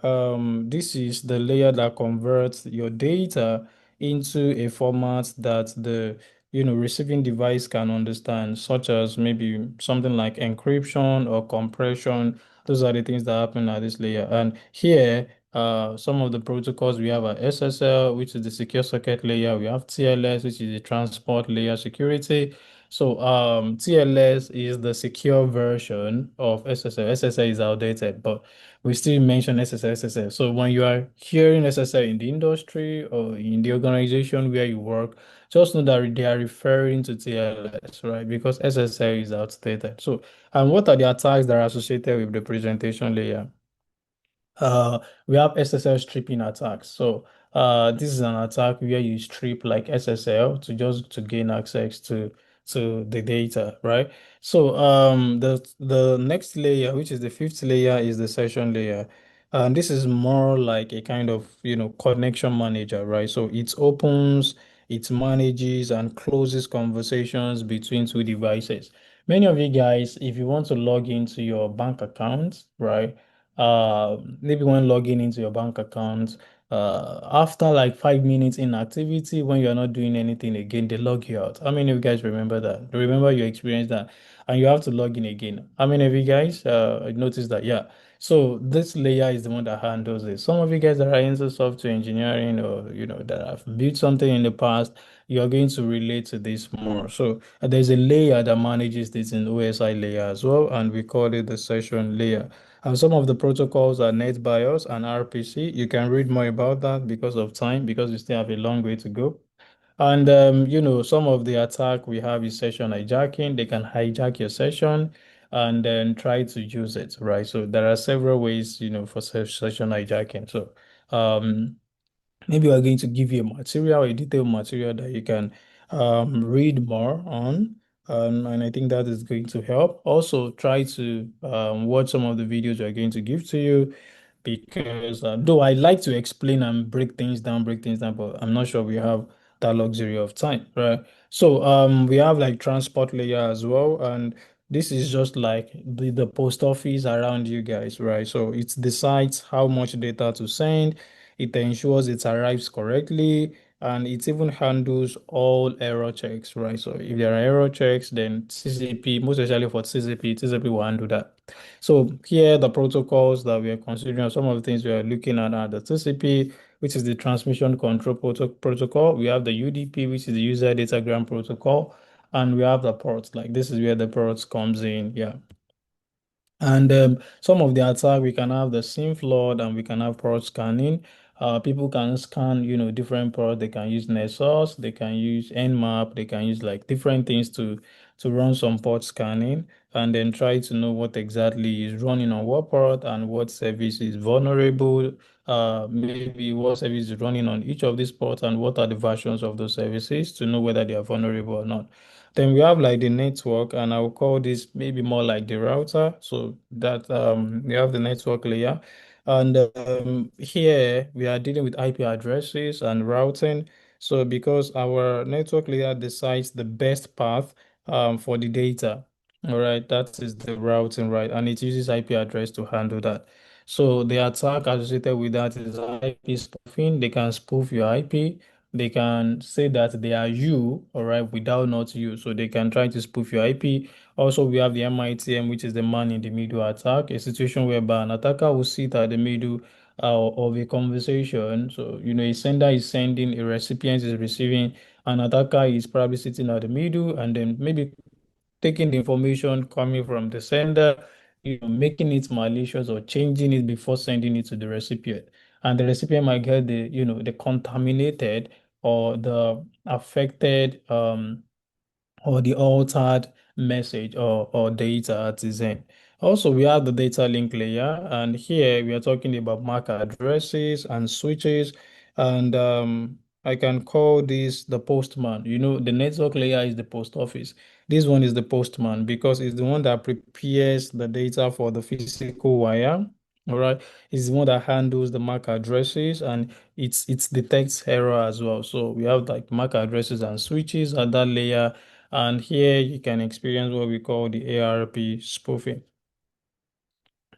this is the layer that converts your data into a format that the receiving device can understand, such as maybe something like encryption or compression. Those are the things that happen at this layer. And here, some of the protocols we have are SSL, which is the secure socket layer. We have TLS, which is the transport layer security. So TLS is the secure version of SSL. SSL is outdated, but we still mention SSL. So when you are hearing SSL in the industry or in the organization where you work, just know that they are referring to TLS, right? Because SSL is outdated. So, and what are the attacks that are associated with the presentation layer? Uh, we have SSL stripping attacks. So this is an attack where you strip like SSL to just to gain access to the data, right? So the next layer, which is the fifth layer, is the session layer. And this is more like a kind of, connection manager, right? So it opens, it manages and closes conversations between two devices. Many of you guys, if you want to log into your bank account, right? Maybe when logging into your bank account, after like 5 minutes inactivity, when you're not doing anything again, they log you out. How many of you guys remember that? Remember you experienced that, and you have to log in again. How many of you guys noticed that? Yeah. So this layer is the one that handles it. Some of you guys that are into software engineering, or that have built something in the past, you are going to relate to this more. So there's a layer that manages this in OSI layer as well, and we call it the session layer. And some of the protocols are NetBIOS and RPC. You can read more about that because of time, because we still have a long way to go. And some of the attack we have is session hijacking. They can hijack your session and then try to use it, right? So there are several ways, for session hijacking. So um, maybe we're going to give you a material, a detailed material that you can read more on. And I think that is going to help. Also, try to watch some of the videos we're going to give to you, because though I like to explain and break things down, but I'm not sure we have that luxury of time, right? So we have like transport layer as well, and this is just like the post office around you guys, right? So it decides how much data to send, it ensures it arrives correctly, and it even handles all error checks, right? So if there are error checks, then TCP, most especially for TCP will handle that. So here, the protocols that we are considering, some of the things we are looking at are the TCP, which is the transmission control protocol. We have the UDP, which is the user datagram protocol, and we have the ports. Like this is where the ports comes in. Yeah. And some of the attack, we can have the SIM flood and we can have port scanning. People can scan, different ports. They can use Nessus, they can use Nmap, they can use like different things to run some port scanning and then try to know what exactly is running on what port and what service is vulnerable. Maybe what service is running on each of these ports and what are the versions of those services to know whether they are vulnerable or not. Then we have like the network, and I will call this maybe more like the router. So that we have the network layer. And here we are dealing with IP addresses and routing. So because our network layer decides the best path for the data, all right, that is the routing, right? And it uses IP address to handle that. So the attack associated with that is IP spoofing. They can spoof your IP. They can say that they are you, all right, without not you. So they can try to spoof your IP. Also, we have the MITM, which is the man in the middle attack, a situation whereby an attacker will sit at the middle of a conversation. So, a sender is sending, a recipient is receiving, an attacker is probably sitting at the middle and then maybe taking the information coming from the sender, making it malicious or changing it before sending it to the recipient. And the recipient might get the contaminated or the affected or the altered message or data at the end. Also, we have the data link layer, and here we are talking about MAC addresses and switches, and I can call this the postman. The network layer is the post office. This one is the postman because it's the one that prepares the data for the physical wire. All right, it's the one that handles the MAC addresses and it detects error as well. So we have like MAC addresses and switches at that layer, and here you can experience what we call the ARP spoofing.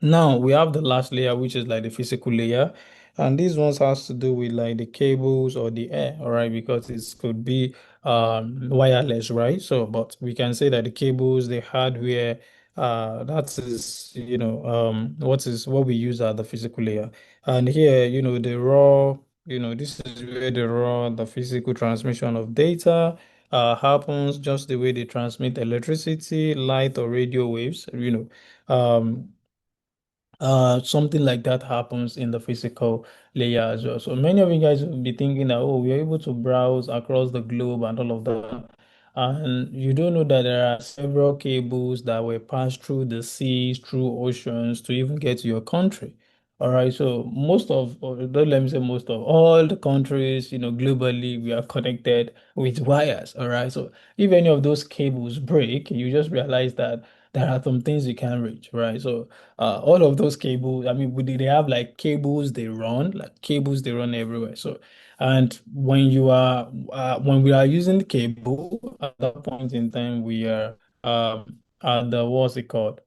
Now we have the last layer, which is like the physical layer. And this one has to do with like the cables or the air, all right, because it could be wireless, right? So, but we can say that the cables, the hardware, that is, what we use at the physical layer. And here, the raw, this is where the physical transmission of data happens, just the way they transmit electricity, light, or radio waves, something like that happens in the physical layer as well. So many of you guys will be thinking that, oh, we're able to browse across the globe and all of that. And you don't know that there are several cables that were passed through the seas, through oceans to even get to your country. All right. So most of, or don't let me say most of all the countries, globally, we are connected with wires. All right. So if any of those cables break, you just realize that there are some things you can't reach. Right. So all of those cables, I mean, they have like cables they run, like cables they run everywhere. So, and when we are using the cable at that point in time, we are at the what's it called?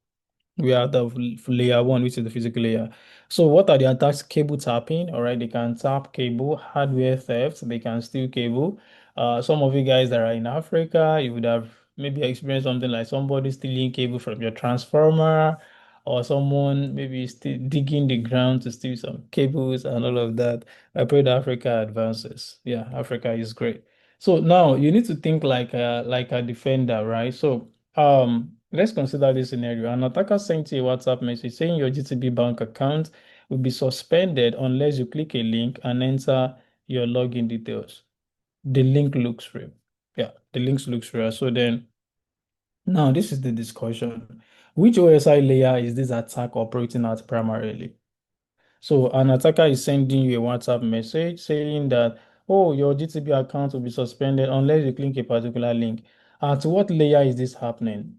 We are the layer one, which is the physical layer. So what are the attacks? Cable tapping, all right? They can tap cable, hardware theft, they can steal cable. Some of you guys that are in Africa, you would have maybe experienced something like somebody stealing cable from your transformer, or someone maybe still digging the ground to steal some cables and all of that. I pray that Africa advances. Yeah, Africa is great. So now you need to think like a defender, right? So let's consider this scenario. An attacker sent you a WhatsApp message saying your GTB bank account will be suspended unless you click a link and enter your login details. The link looks real. Yeah, the links looks real. So then now this is the discussion. Which OSI layer is this attack operating at primarily? So an attacker is sending you a WhatsApp message saying that, oh, your GTB account will be suspended unless you click a particular link. At what layer is this happening?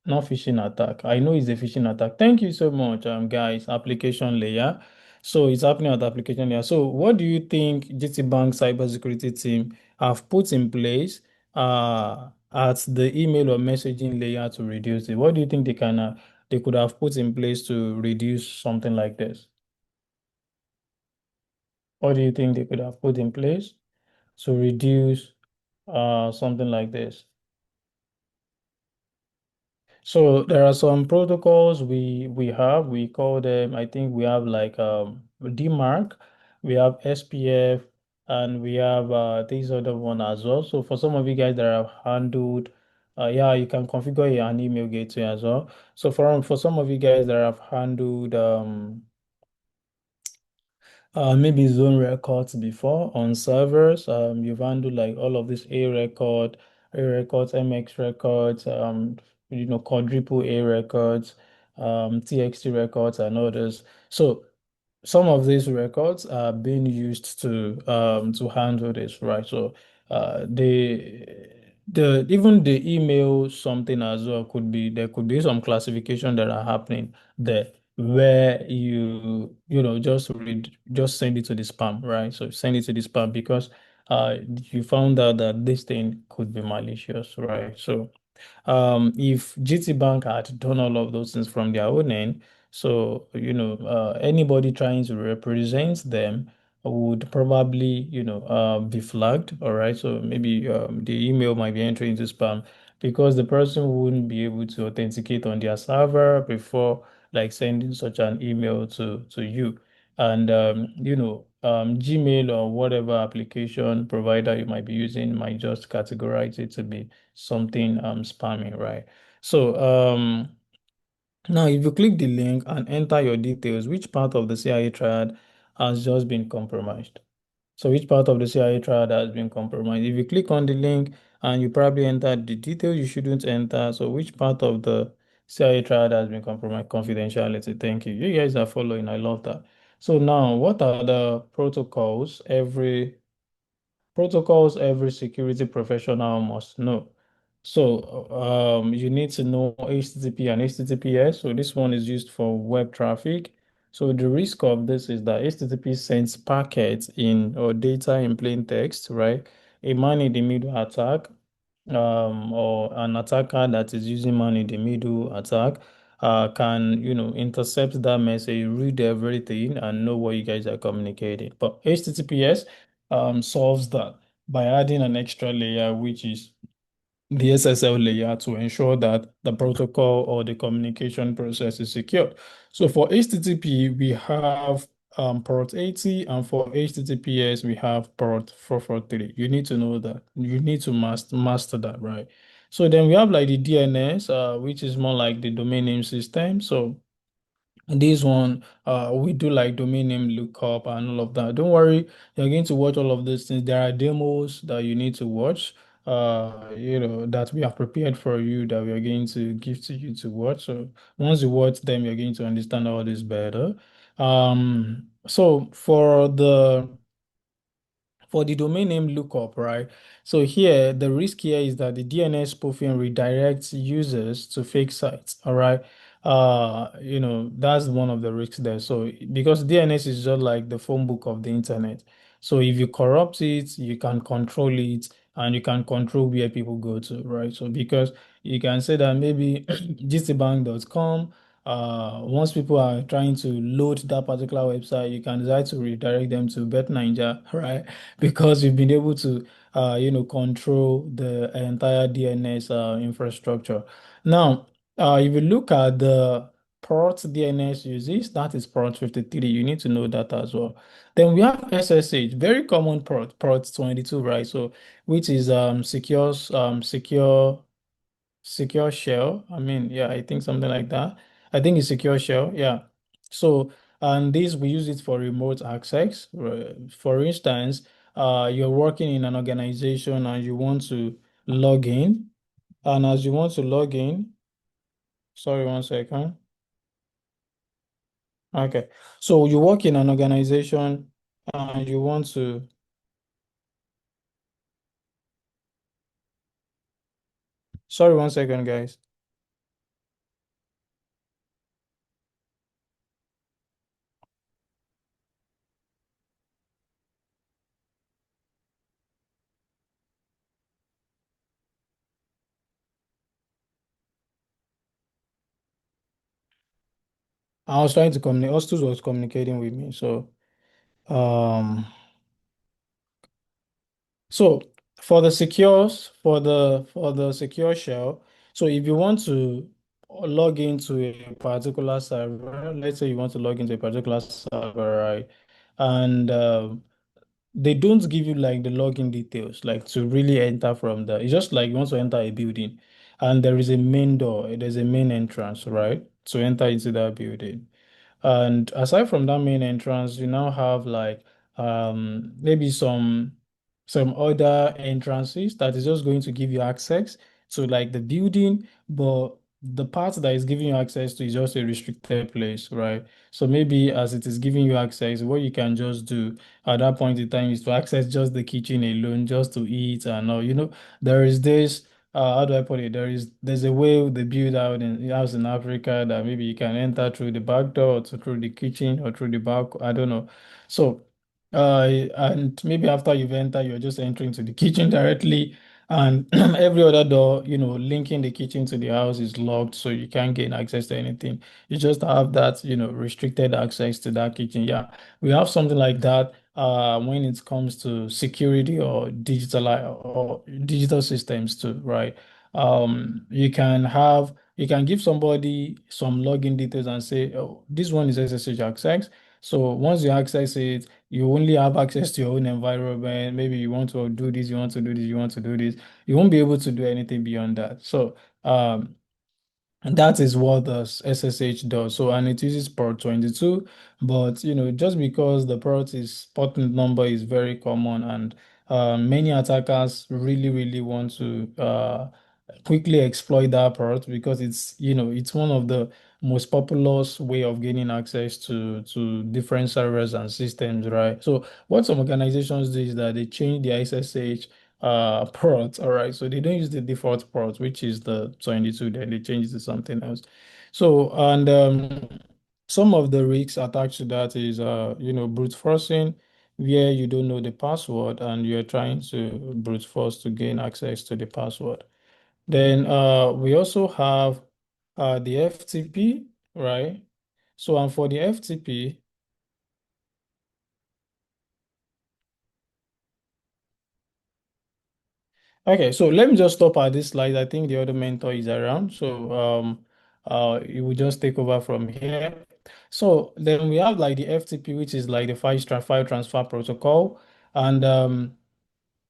Not phishing attack. I know it's a phishing attack. Thank you so much, guys. Application layer. So it's happening at application layer. So what do you think GT Bank cybersecurity team have put in place at the email or messaging layer to reduce it? What do you think they could have put in place to reduce something like this? What do you think they could have put in place to reduce something like this? So there are some protocols we call them, I think we have like DMARC, we have SPF, and we have this other one as well. So for some of you guys that have handled, yeah, you can configure an email gateway as well. So for some of you guys that have handled maybe zone records before on servers. You've handled like all of this A records, MX records, quadruple A records, TXT records, and others. So some of these records are being used to handle this, right? So the even the email something as well there could be some classification that are happening there where just send it to the spam, right? So send it to the spam because you found out that this thing could be malicious, right? So if GT Bank had done all of those things from their own end, so anybody trying to represent them would probably be flagged. All right, so maybe the email might be entering into spam because the person wouldn't be able to authenticate on their server before like sending such an email to you. And Gmail or whatever application provider you might be using might just categorize it to be something spamming, right? So now if you click the link and enter your details, which part of the CIA triad has just been compromised? So which part of the CIA triad has been compromised? If you click on the link and you probably enter the details you shouldn't enter, so which part of the CIA triad has been compromised? Confidentiality. Thank you. You guys are following. I love that. So now, what are the protocols every security professional must know? So you need to know HTTP and HTTPS. So this one is used for web traffic. So the risk of this is that HTTP sends packets in or data in plain text, right? A man in the middle attack, or an attacker that is using man in the middle attack, can intercept that message, read everything, and know what you guys are communicating. But HTTPS solves that by adding an extra layer, which is the SSL layer to ensure that the protocol or the communication process is secure. So for HTTP, we have port 80, and for HTTPS, we have port 443. You need to know that. You need to master that, right? So then we have like the DNS, which is more like the domain name system. So This one, we do like domain name lookup and all of that. Don't worry, you're going to watch all of these things. There are demos that you need to watch, that we have prepared for you that we are going to give to you to watch. So once you watch them, you're going to understand all this better. So for the domain name lookup, right? So here, the risk here is that the DNS spoofing redirects users to fake sites. All right. That's one of the risks there. So because DNS is just like the phone book of the internet. So if you corrupt it, you can control it and you can control where people go to, right? So because you can say that maybe gtbank.com, once people are trying to load that particular website, you can decide to redirect them to BetNinja, right? Because you've been able to control the entire DNS infrastructure. Now, if you look at the port DNS uses, that is port 53. You need to know that as well. Then we have SSH, very common port 22, right? So which is secure shell. I mean, yeah, I think something like that. I think it's secure shell. Yeah. So, and this we use it for remote access. For instance, you're working in an organization and you want to log in. And as you want to log in, sorry, one second. Okay. So you work in an organization and you want to, sorry, one second, guys. I was trying to communicate, Ostus was communicating with me. Um, So for the secure shell, so if you want to log into a particular server, let's say you want to log into a particular server, right? And they don't give you like the login details, like to really enter from there. It's just like you want to enter a building, and there is a main door, there's a main entrance, right? To enter into that building. And aside from that main entrance, you now have like maybe some other entrances that is just going to give you access to like the building, but the part that is giving you access to is just a restricted place, right? So maybe as it is giving you access, what you can just do at that point in time is to access just the kitchen alone, just to eat and all. There is this how do I put it? There's a way they build out in house in Africa that maybe you can enter through the back door or through the kitchen or through the back. I don't know. So and maybe after you've entered, you're just entering to the kitchen directly, and every other door, linking the kitchen to the house is locked, so you can't gain access to anything. You just have that, restricted access to that kitchen. Yeah, we have something like that when it comes to security or digital systems too, right? You can give somebody some login details and say, oh, this one is SSH access. So once you access it, you only have access to your own environment. Maybe you want to do this, you want to do this, you want to do this. You won't be able to do anything beyond that. So and that is what the SSH does. So, and it uses port 22, but just because the port number is very common and many attackers really, really want to quickly exploit that port because it's one of the most populous way of gaining access to different servers and systems, right? So, what some organizations do is that they change the SSH port. All right, so they don't use the default port, which is the 22, then they change it to something else. So, and some of the risks attached to that is brute forcing, where you don't know the password and you're trying to brute force to gain access to the password. Then we also have the FTP, right? So, and for the FTP, okay, so let me just stop at this slide. I think the other mentor is around, so it will just take over from here. So then we have like the FTP, which is like the file transfer protocol, and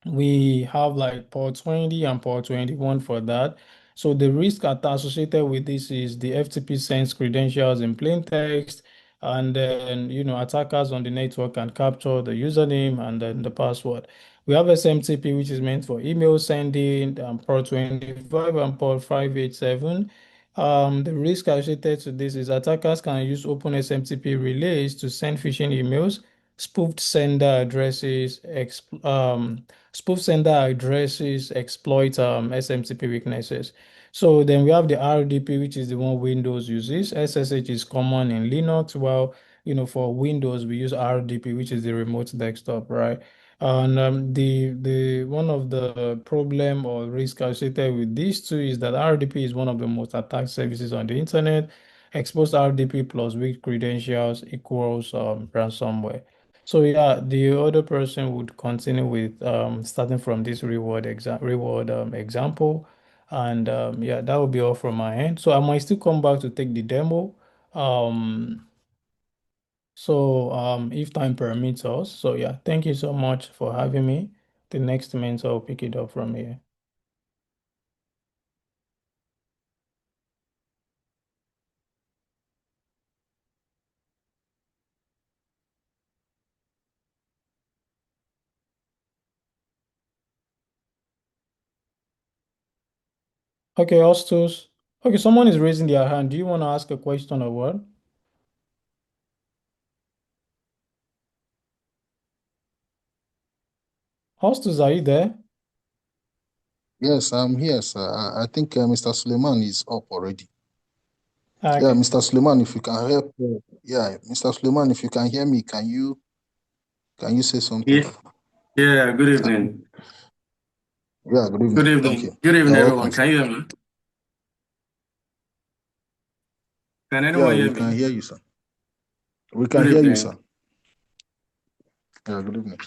we have like port 20 and port 21 for that. So the risk associated with this is the FTP sends credentials in plain text, and then attackers on the network can capture the username and then the password. We have SMTP, which is meant for email sending, port 25 and port 587. The risk associated to this is attackers can use open SMTP relays to send phishing emails, spoofed sender addresses, exploit SMTP weaknesses. So then we have the RDP, which is the one Windows uses. SSH is common in Linux, while for Windows we use RDP, which is the remote desktop, right? And the one of the problem or risk associated with these two is that RDP is one of the most attacked services on the internet. Exposed RDP plus weak credentials equals ransomware. So yeah, the other person would continue with starting from this reward example, and yeah, that would be all from my end. So I might still come back to take the demo. Um, if time permits us. So yeah, thank you so much for having me. The next mentor will pick it up from here. Okay, Hostus. Okay, someone is raising their hand. Do you want to ask a question or what? Hostus, are you there? Yes, I'm here, sir. I think Mr. Suleiman is up already. Yeah, Okay. Mr. Suleiman, if you can help. Yeah, Mr. Suleiman, if you can hear me, can you say something? Yeah, yeah, good evening. Yeah, good Good evening. Thank you. evening. Good evening, You're welcome, everyone. sir. Can you hear me? Can Yeah, anyone we hear can me? hear you, sir. We can Good hear you, sir. evening. Yeah, good evening.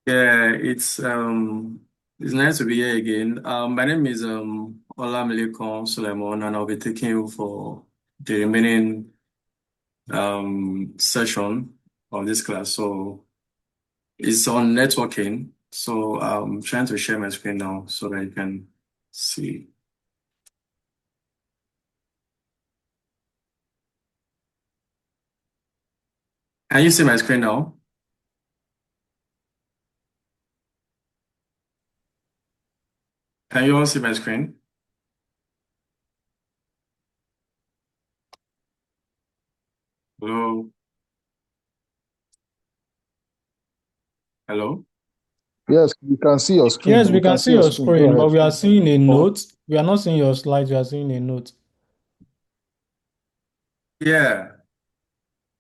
Yeah, it's nice to be here again. My name is Olamilekan Suleiman, and I'll be taking you for the remaining session of this class. So it's on networking. So I'm trying to share my screen now so that you can see. Can you see my screen now? Can you all see my screen? Hello? Hello? Yes, we can see your screen. Yes, we We can can see see your your screen. Go screen, but ahead. we are seeing a Oh, note. We are not seeing your slides, we are seeing a note. yeah.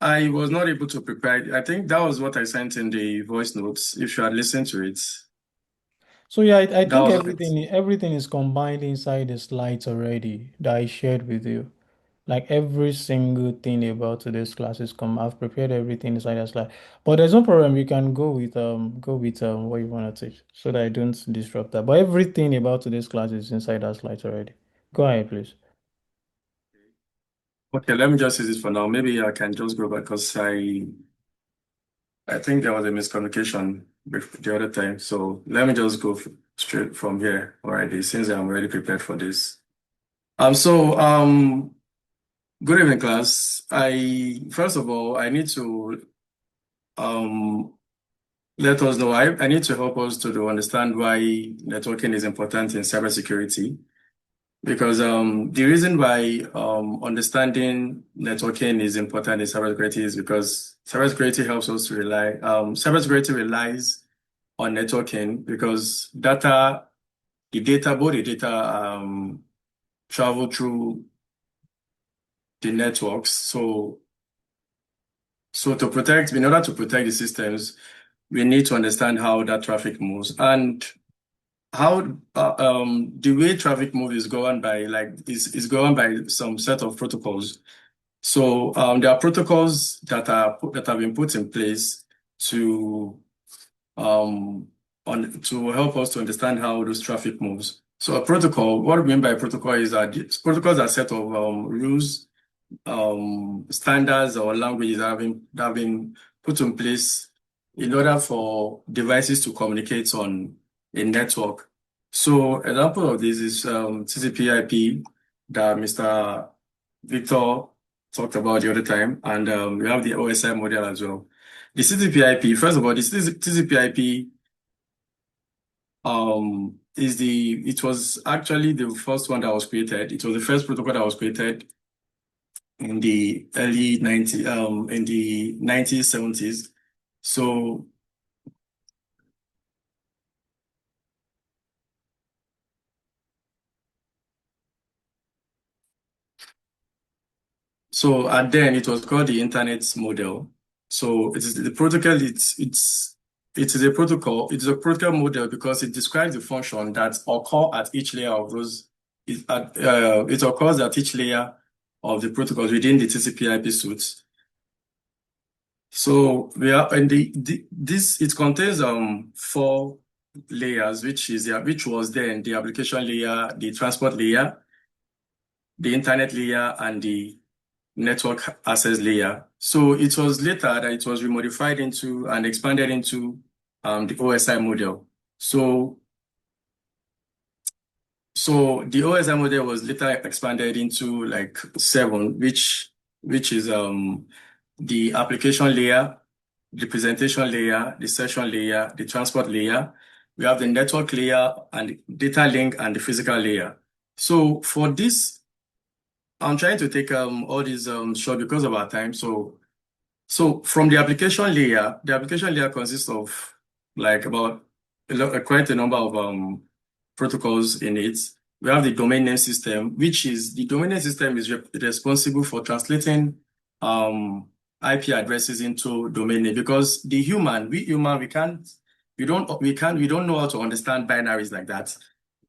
I was not able to prepare. I think that was what I sent in the voice notes. If you had listened to it, So yeah, I that think was what it. everything is combined inside the slides already that I shared with you. Like every single thing about today's class is come. I've prepared everything inside that slide. But there's no problem. You can go with what you want to teach so that I don't disrupt that. But everything about today's class is inside that slide already. Go ahead, please. Okay, let me just use it for now. Maybe I can just go back because I think there was a miscommunication the other time. So let me just go straight from here already, since I'm already prepared for this. Good evening, class. I first of all I need to um let us know. I need to help us to understand why networking is important in cybersecurity. Because the reason why understanding networking is important in cybersecurity is because cybersecurity helps us to cybersecurity relies on networking because both the data travel through the networks. So in order to protect the systems, we need to understand how that traffic moves. And how the way traffic move is governed by is governed by some set of protocols. So there are protocols that have been put in place to to help us to understand how those traffic moves. So a protocol, what we mean by a protocol is that protocols are a set of rules, standards or languages that have been put in place in order for devices to communicate on a network. So example of this is TCP/IP that Mr. Victor talked about the other time, and we have the OSI model as well. The TCP/IP, first of all, the TCP/IP it was actually the first one that was created. It was the first protocol that was created in the early 1970s. So at then it was called the internet model. So it is the protocol. It is a protocol. It is a protocol model because it describes the function that occur at each layer of those. It occurs at each layer of the protocols within the TCP/IP suite. So we are in this. It contains 4 layers, which was then the application layer, the transport layer, the internet layer, and the network access layer. So it was later that it was remodified into and expanded into the OSI model. So the OSI model was later expanded into like 7, which is the application layer, the presentation layer, the session layer, the transport layer. We have the network layer and the data link and the physical layer. So for this, I'm trying to take all these short because of our time. So from the application layer consists of like about quite a number of protocols in it. We have the domain name system, which is the domain name system is responsible for translating IP addresses into domain name because we don't know how to understand binaries like that.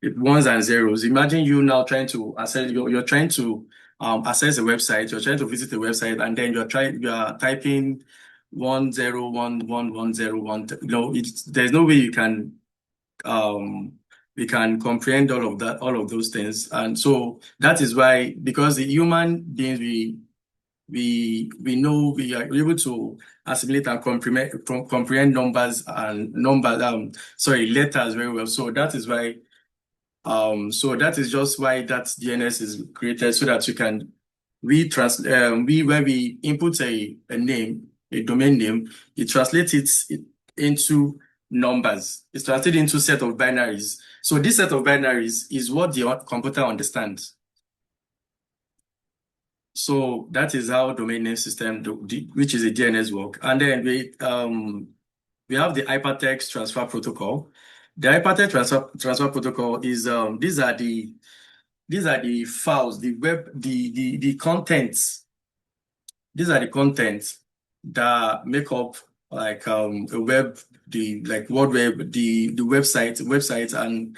Ones and zeros. Imagine you now trying to access you're trying to access a website, you're trying to visit a website, and then you are typing 1011101. There's no way you can we can comprehend all of those things. And so that is why, because the human beings we know we are able to assimilate and comprehend letters very well. So that is why that is just why that DNS is created, so that you can when we input a name, a domain name, it translates it into numbers. It's translated into set of binaries. So this set of binaries is what the computer understands. So that is how domain name system, which is a DNS work. And then we have the hypertext transfer protocol. The hypertext transfer protocol is these are the files, the contents. These are the contents that make up like a web, the like World Web, the website, and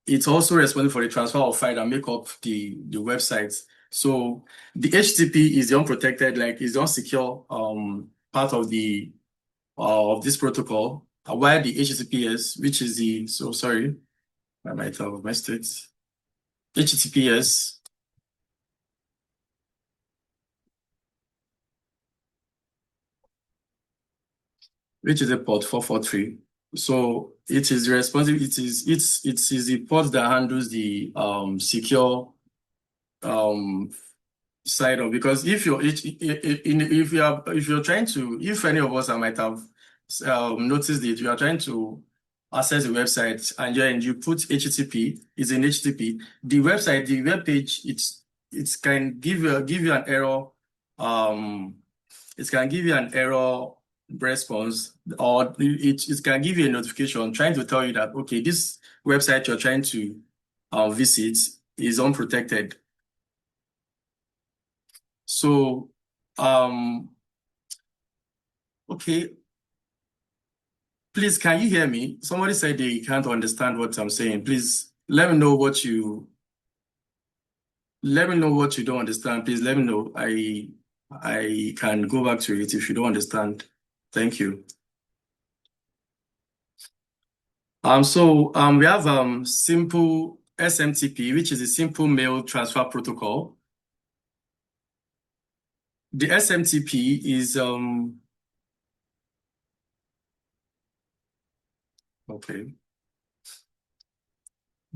it's also responsible for the transfer of file that make up the website. So the HTTP is the unprotected, like is the unsecure part of the of this protocol, while the HTTPS, which is sorry, I might have missed it. HTTPS, which is a port 443. So it is responsible. It is the port that handles the secure side of, because if you're trying to, if any of us might have noticed it, you are trying to access a website and you put HTTP, it's in HTTP, the website, the web page, it can give you an error, it can give you an error response, or it can give you a notification trying to tell you that, okay, this website you're trying to visit is unprotected. So, okay, please, can you hear me? Somebody said they can't understand what I'm saying. Please let me know what you don't understand. Please let me know. I can go back to it if you don't understand. Thank you. We have simple SMTP, which is a simple mail transfer protocol. The SMTP is okay.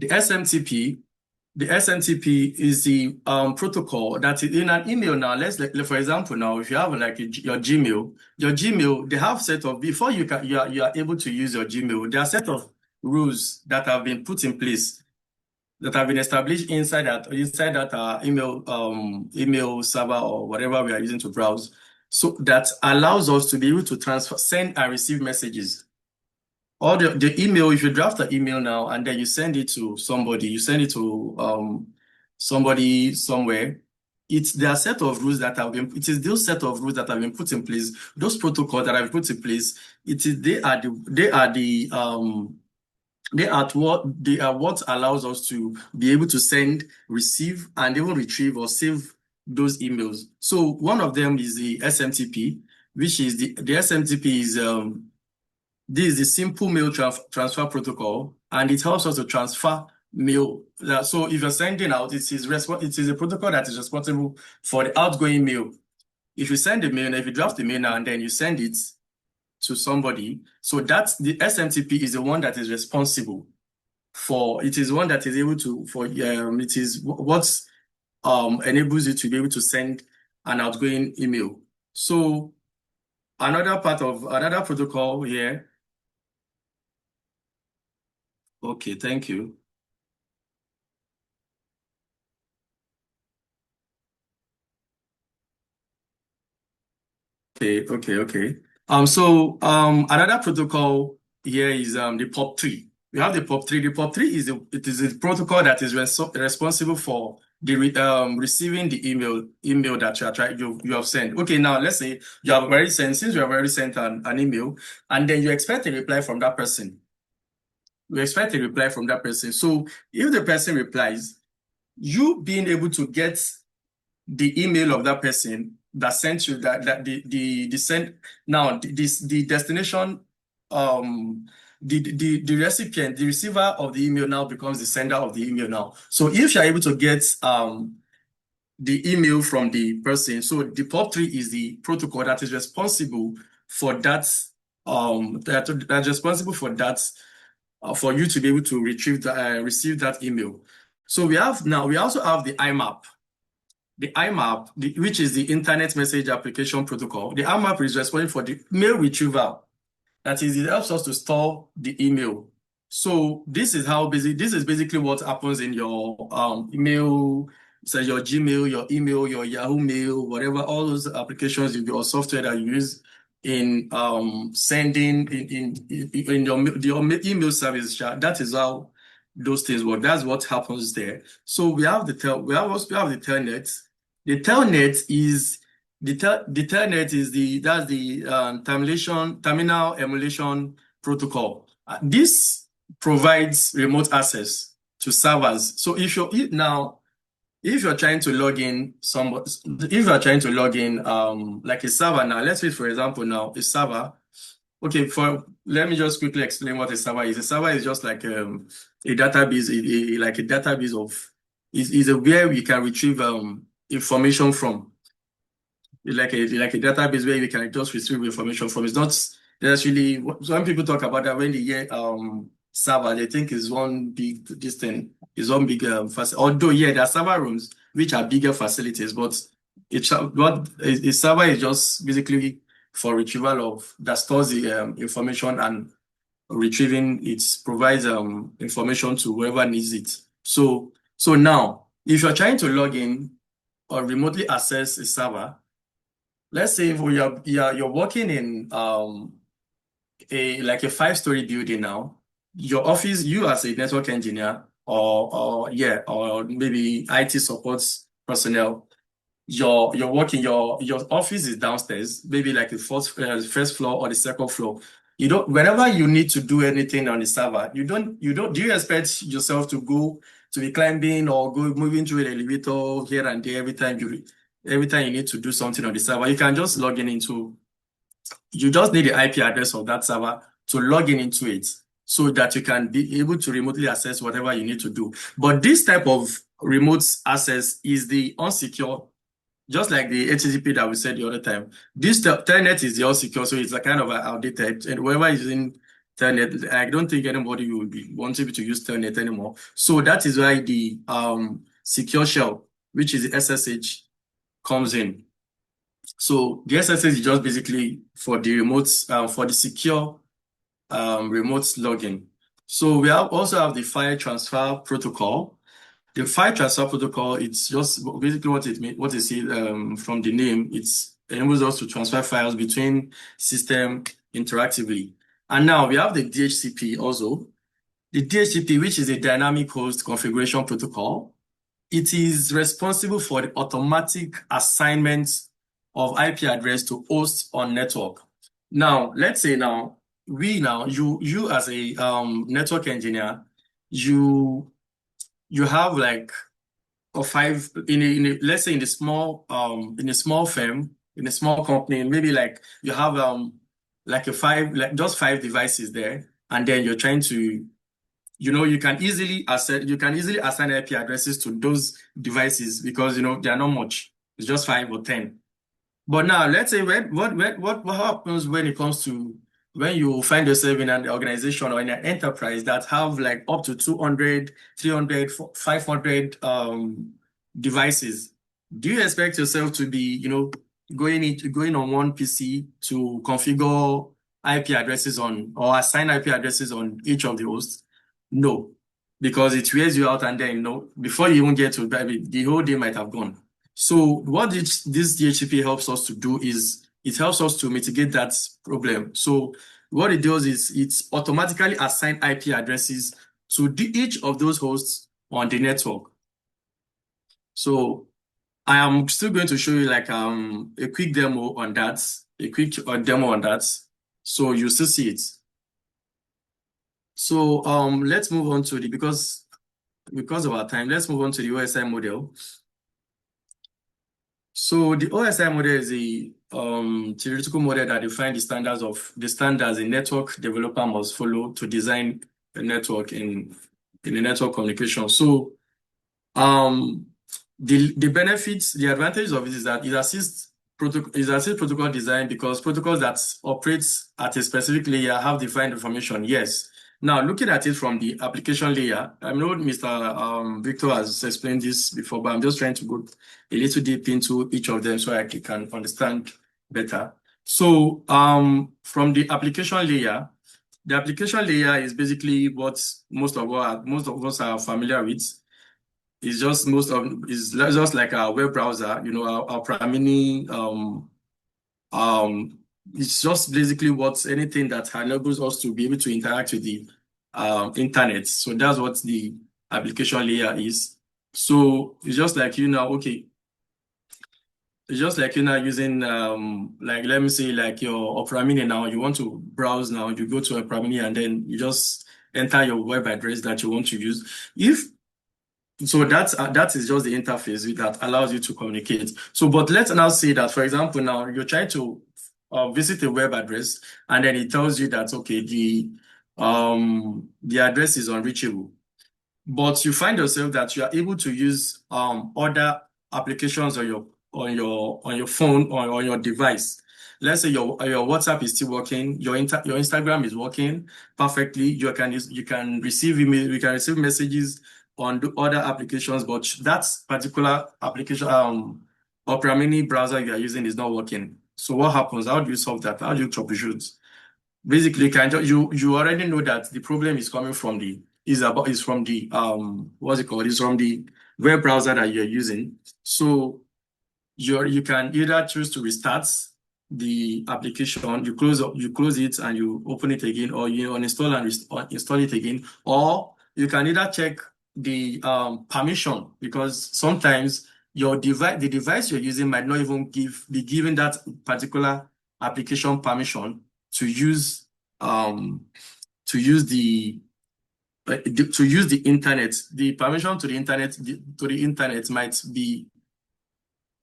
The SMTP, is the protocol that is in an email now. For example, now if you have like your Gmail, they have set of before you are able to use your Gmail. There are set of rules that have been put in place that have been established inside that email server or whatever we are using to browse. So that allows us to be able to send and receive messages. Or the email, if you draft the email now and then you send it to somebody, you send it to somebody somewhere, there are set of rules that have been, it is those set of rules that have been put in place, those protocols that have been put in place, they are what allows us to be able to send, receive, and even retrieve or save those emails. So one of them is the SMTP, which is the SMTP is this is the simple mail transfer protocol, and it helps us to transfer mail. So if you're sending out, it is a protocol that is responsible for the outgoing mail. If you send a mail, if you draft the mail now and then you send it to somebody, so that's the SMTP is the one that is responsible for. It is one that is able to it is what enables you to be able to send an outgoing email. So another protocol here. Okay, thank you. Okay. Another protocol here is the POP3. We have the POP3. The POP3 is a protocol that is responsible for the receiving the email that you have sent. Okay, now let's say you have already sent. Since you have already sent an email, and then you expect a reply from that person. So if the person replies, you being able to get the email of that person that sent you the destination, the recipient, the receiver of the email now becomes the sender of the email now. So if you're able to get the email from the person, so the POP3 is the protocol that is responsible for that, that's responsible for that, for you to be able to receive that email. So we also have the IMAP. The IMAP, which is the Internet Message Application Protocol. The IMAP is responsible for the mail retrieval. That is, it helps us to store the email. So this is basically what happens in your email, so your Gmail, your email, your Yahoo Mail, whatever, all those applications, your software that you use in sending in your email service. That is how those things work. That's what happens there. So we have the telnet. The telnet is terminal emulation protocol. This provides remote access to servers. So if you're trying to log in like a server now, let's say for example now a server. Okay, let me just quickly explain what a server is. A server is just like a database, is where we can retrieve information from. Like a database where you can just retrieve information from. It's not necessarily when people talk about that, when they hear server, they think it's one big facility. Although there are server rooms which are bigger facilities, but a server is just basically for retrieval that stores the information and retrieving it, provides information to whoever needs it. So now if you're trying to log in or remotely access a server, let's say you're working in a 5-story building now. Your office, you as a network engineer or maybe IT support personnel, your office is downstairs, maybe like the first floor or the second floor. Whenever you need to do anything on the server, do you expect yourself to be climbing or moving through an elevator here and there every time you need to do something on the server? You can just log in you just need the IP address of that server to log into it so that you can be able to remotely access whatever you need to do. But this type of remote access is the unsecure, just like the HTTP that we said the other time. This telnet is the unsecure, so it's a kind of outdated, and whoever is using Telnet. I don't think anybody will be wanting to use Telnet anymore. So that is why the secure shell, which is the SSH, comes in. So the SSH is just basically for the remote, for the secure remote login. So we also have the file transfer protocol. The file transfer protocol, it's just basically what it means, what you see from the name. It enables us to transfer files between system interactively. And now we have the DHCP also. The DHCP, which is a dynamic host configuration protocol, it is responsible for the automatic assignment of IP address to hosts on network. Now, let's say you as a network engineer, you have like or five let's say in a small firm, in a small company, maybe like you have like just five devices there, and then you're trying to, you can easily assign IP addresses to those devices because they are not much. It's just 5 or 10. But now let's say what happens when it comes to when you find yourself in an organization or in an enterprise that have like up to 200, 300, 500 devices. Do you expect yourself to be, going on one PC to configure IP addresses on or assign IP addresses on each of the hosts? No, because it wears you out, and then before you even get to the whole day might have gone. So what this DHCP helps us to do is it helps us to mitigate that problem. So what it does is it automatically assigns IP addresses to each of those hosts on the network. So I am still going to show you like a quick demo on that, so you still see it. So let's move on to because of our time, let's move on to the OSI model. So the OSI model is a theoretical model that defines the standards a network developer must follow to design a network in a network communication. So the benefits, the advantage of it is that it assists protocol design because protocols that operate at a specific layer have defined information. Yes. Now, looking at it from the application layer, I know Mr. Victor has explained this before, but I'm just trying to go a little deep into each of them so I can understand better. So, from the application layer is basically what most of us are familiar with. It's just just like our web browser, our primary it's just basically anything that enables us to be able to interact with the internet. So that's what the application layer is. So it's just like okay. It's just like using like let me say like your Opera Mini now, you want to browse now, you go to Opera Mini and then you just enter your web address that you want to use. So that is just the interface that allows you to communicate. So, but let's now say that, for example, now you're trying to visit a web address, and then it tells you that okay, the address is unreachable, but you find yourself that you are able to use other applications on your phone or on your device. Let's say your WhatsApp is still working, your Instagram is working perfectly. You can receive email, you can receive messages on the other applications, but that particular application, Opera Mini browser you are using is not working. So what happens? How do you solve that? How do you troubleshoot? Basically, you already know that the problem is coming from the what's it called? It's from the web browser that you're using. So you can either choose to restart the application, you close it and you open it again, or you uninstall and install it again, or you can either check the permission, because sometimes the device you're using might not even be given that particular application permission to use the internet. The permission to the internet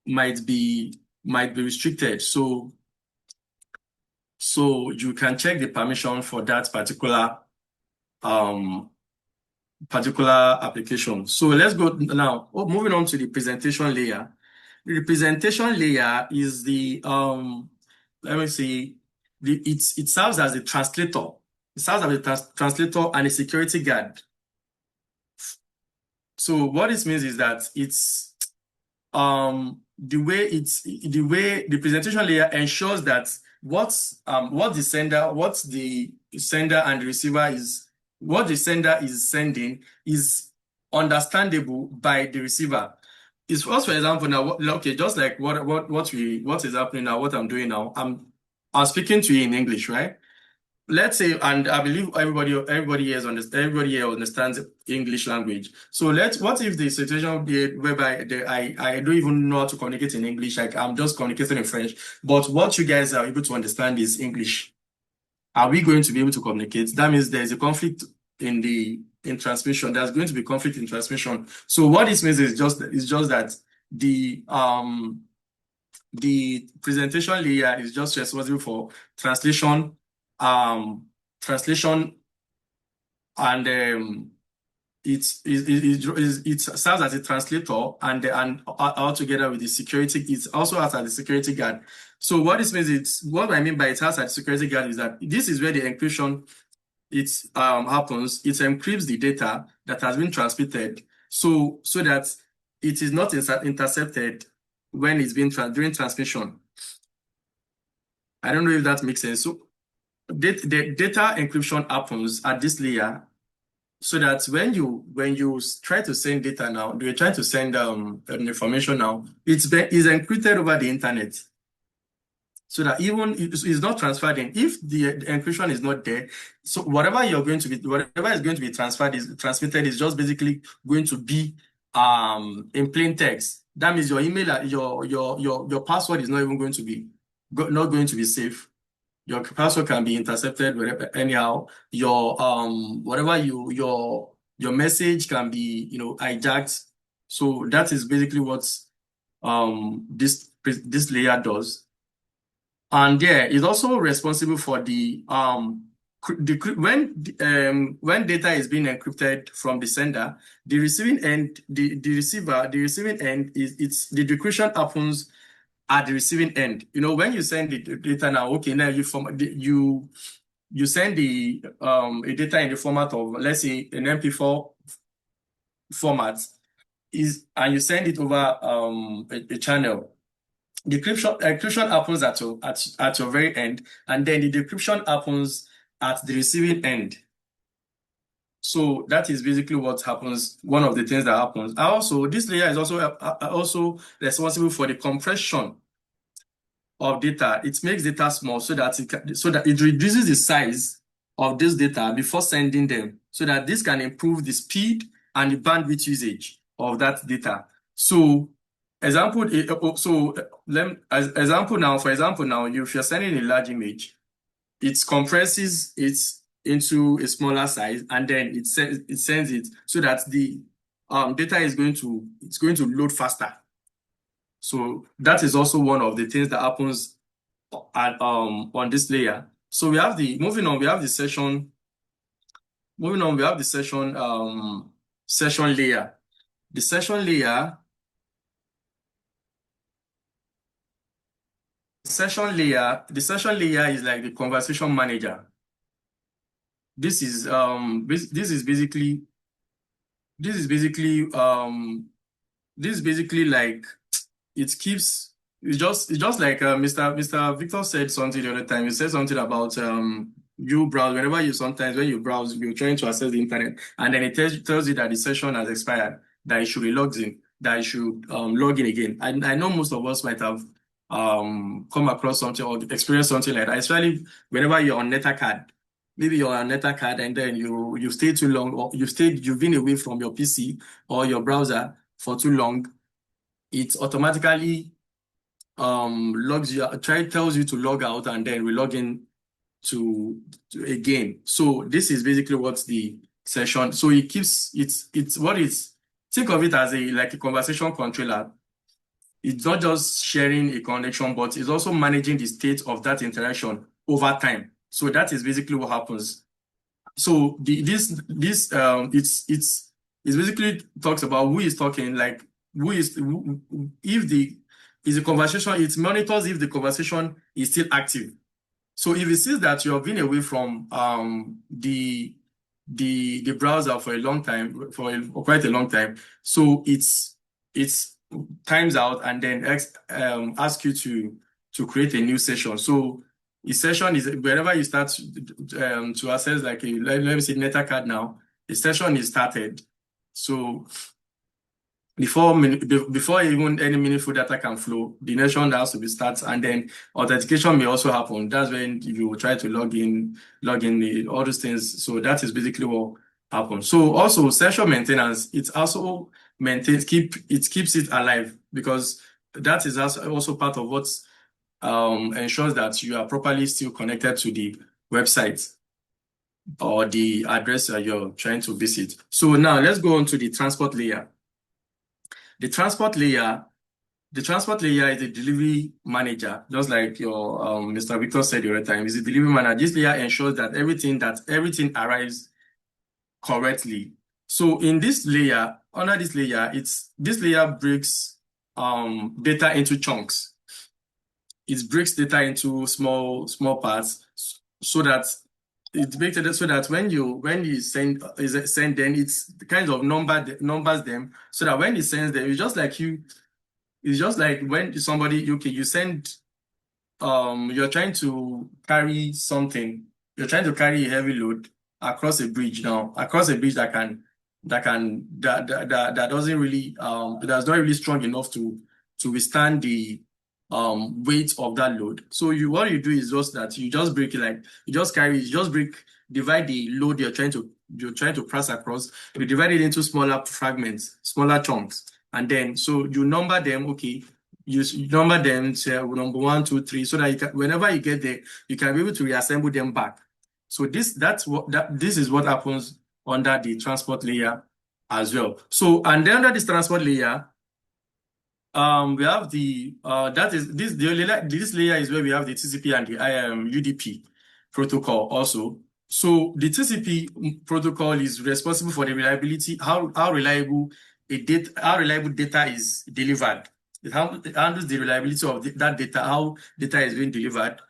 might be restricted. So you can check the permission for that particular application. So let's go now. Moving on to the presentation layer. The presentation layer is the let me see. It serves as a translator It serves as a translator and a security guard. So what this means is that it's the way the presentation layer ensures that what the sender and the receiver is, what the sender is sending is understandable by the receiver. It's also, for example, now, okay, just like what is happening now, what I'm doing now, I'm speaking to you in English, right? Let's say, and I believe everybody here understands English language. So what if the situation whereby I don't even know how to communicate in English, like I'm just communicating in French, but what you guys are able to understand is English. Are we going to be able to communicate? That means there's a conflict in transmission. There's going to be conflict in transmission. So what this means is just that the presentation layer is just responsible for translation, and it serves as a translator and altogether with the security. It also acts as a security guard. So what this means, what I mean by it has as a security guard is that this is where the encryption happens. It encrypts the data that has been transmitted, so that it is not intercepted when it's being during transmission. I don't know if that makes sense. So the data encryption happens at this layer, so that when you try to send data now, you're trying to send information now, it's encrypted over the internet, so that even it's not transferred in. If the encryption is not there, so whatever is going to be transmitted is just basically going to be in plain text. That means your email, your password is not even going to be safe. Your password can be intercepted wherever, anyhow. Your whatever your message can be hijacked. So that is basically what this layer does. And it's also responsible for when data is being encrypted from the sender, the receiving end, the receiving end is the decryption happens at the receiving end. When you send the data now, okay, now you send the data in the format of, let's say, an MP4 format, and you send it over a channel. The encryption happens at your very end, and then the decryption happens at the receiving end. So that is basically what happens. One of the things that happens. Also, this layer is also responsible for the compression of data. It makes data small so that it reduces the size of this data before sending them, so that this can improve the speed and the bandwidth usage of that data. So example now, if you're sending a large image, it compresses it into a smaller size, and then it sends it so that the data is going to load faster. So that is also one of the things that happens on this layer. So we have the session layer. The session layer is like the conversation manager. This is basically like, it's just like Mr. Victor said something the other time. He said something about you browse. When you browse, you're trying to access the internet, and then it tells you that the session has expired, that you should be logged in, that you should log in again. I know most of us might have come across something or experienced something like that, especially whenever you're on NetAcad. Maybe you're on NetAcad and then you stay too long, or you've been away from your PC or your browser for too long. It automatically tells you to log out and then re-log in to again. So this is basically what's the session. So it keeps think of it as like a conversation controller. It's not just sharing a connection, but it's also managing the state of that interaction over time. So that is basically what happens. So it's basically talks about who is talking, like if the is a conversation, it monitors if the conversation is still active. So if it sees that you've been away from the browser for a long time, for quite a long time, so it's times out and then ask you to create a new session. So a session is whenever you start to access like let me say NetaCard now, the session is started. So before even any meaningful data can flow, the nation has to be started, and then authentication may also happen. That's when you try to log in, all those things. So that is basically what happens. So also session maintenance, it also keeps it alive, because that is also part of what ensures that you are properly still connected to the website or the address that you're trying to visit. So now let's go on to the transport layer. The transport layer is a delivery manager, just like your Mr. Victor said the other time. It's a delivery manager. This layer ensures that everything arrives correctly. So in this layer, under this layer, this layer breaks data into chunks. It breaks data into small parts, so that it makes it so that when you send then it's kind of numbers them, so that when it sends them, it's just like when somebody, okay, you send, you're trying to carry something, you're trying to carry a heavy load across a bridge that doesn't really, that's not really strong enough to withstand the weight of that load. So what you do is just that you just break it, like divide the load you're trying to pass across, you divide it into smaller fragments, smaller chunks. And then, so you number them, okay, you number them, say number 1, 2, 3, so that whenever you get there, you can be able to reassemble them back. So this is what happens under the transport layer as well. So, and then under this transport layer, we have this layer is where we have the TCP and the UDP protocol also. So the TCP protocol is responsible for the reliability, how reliable data is delivered. It handles the reliability of that data, how data is being delivered,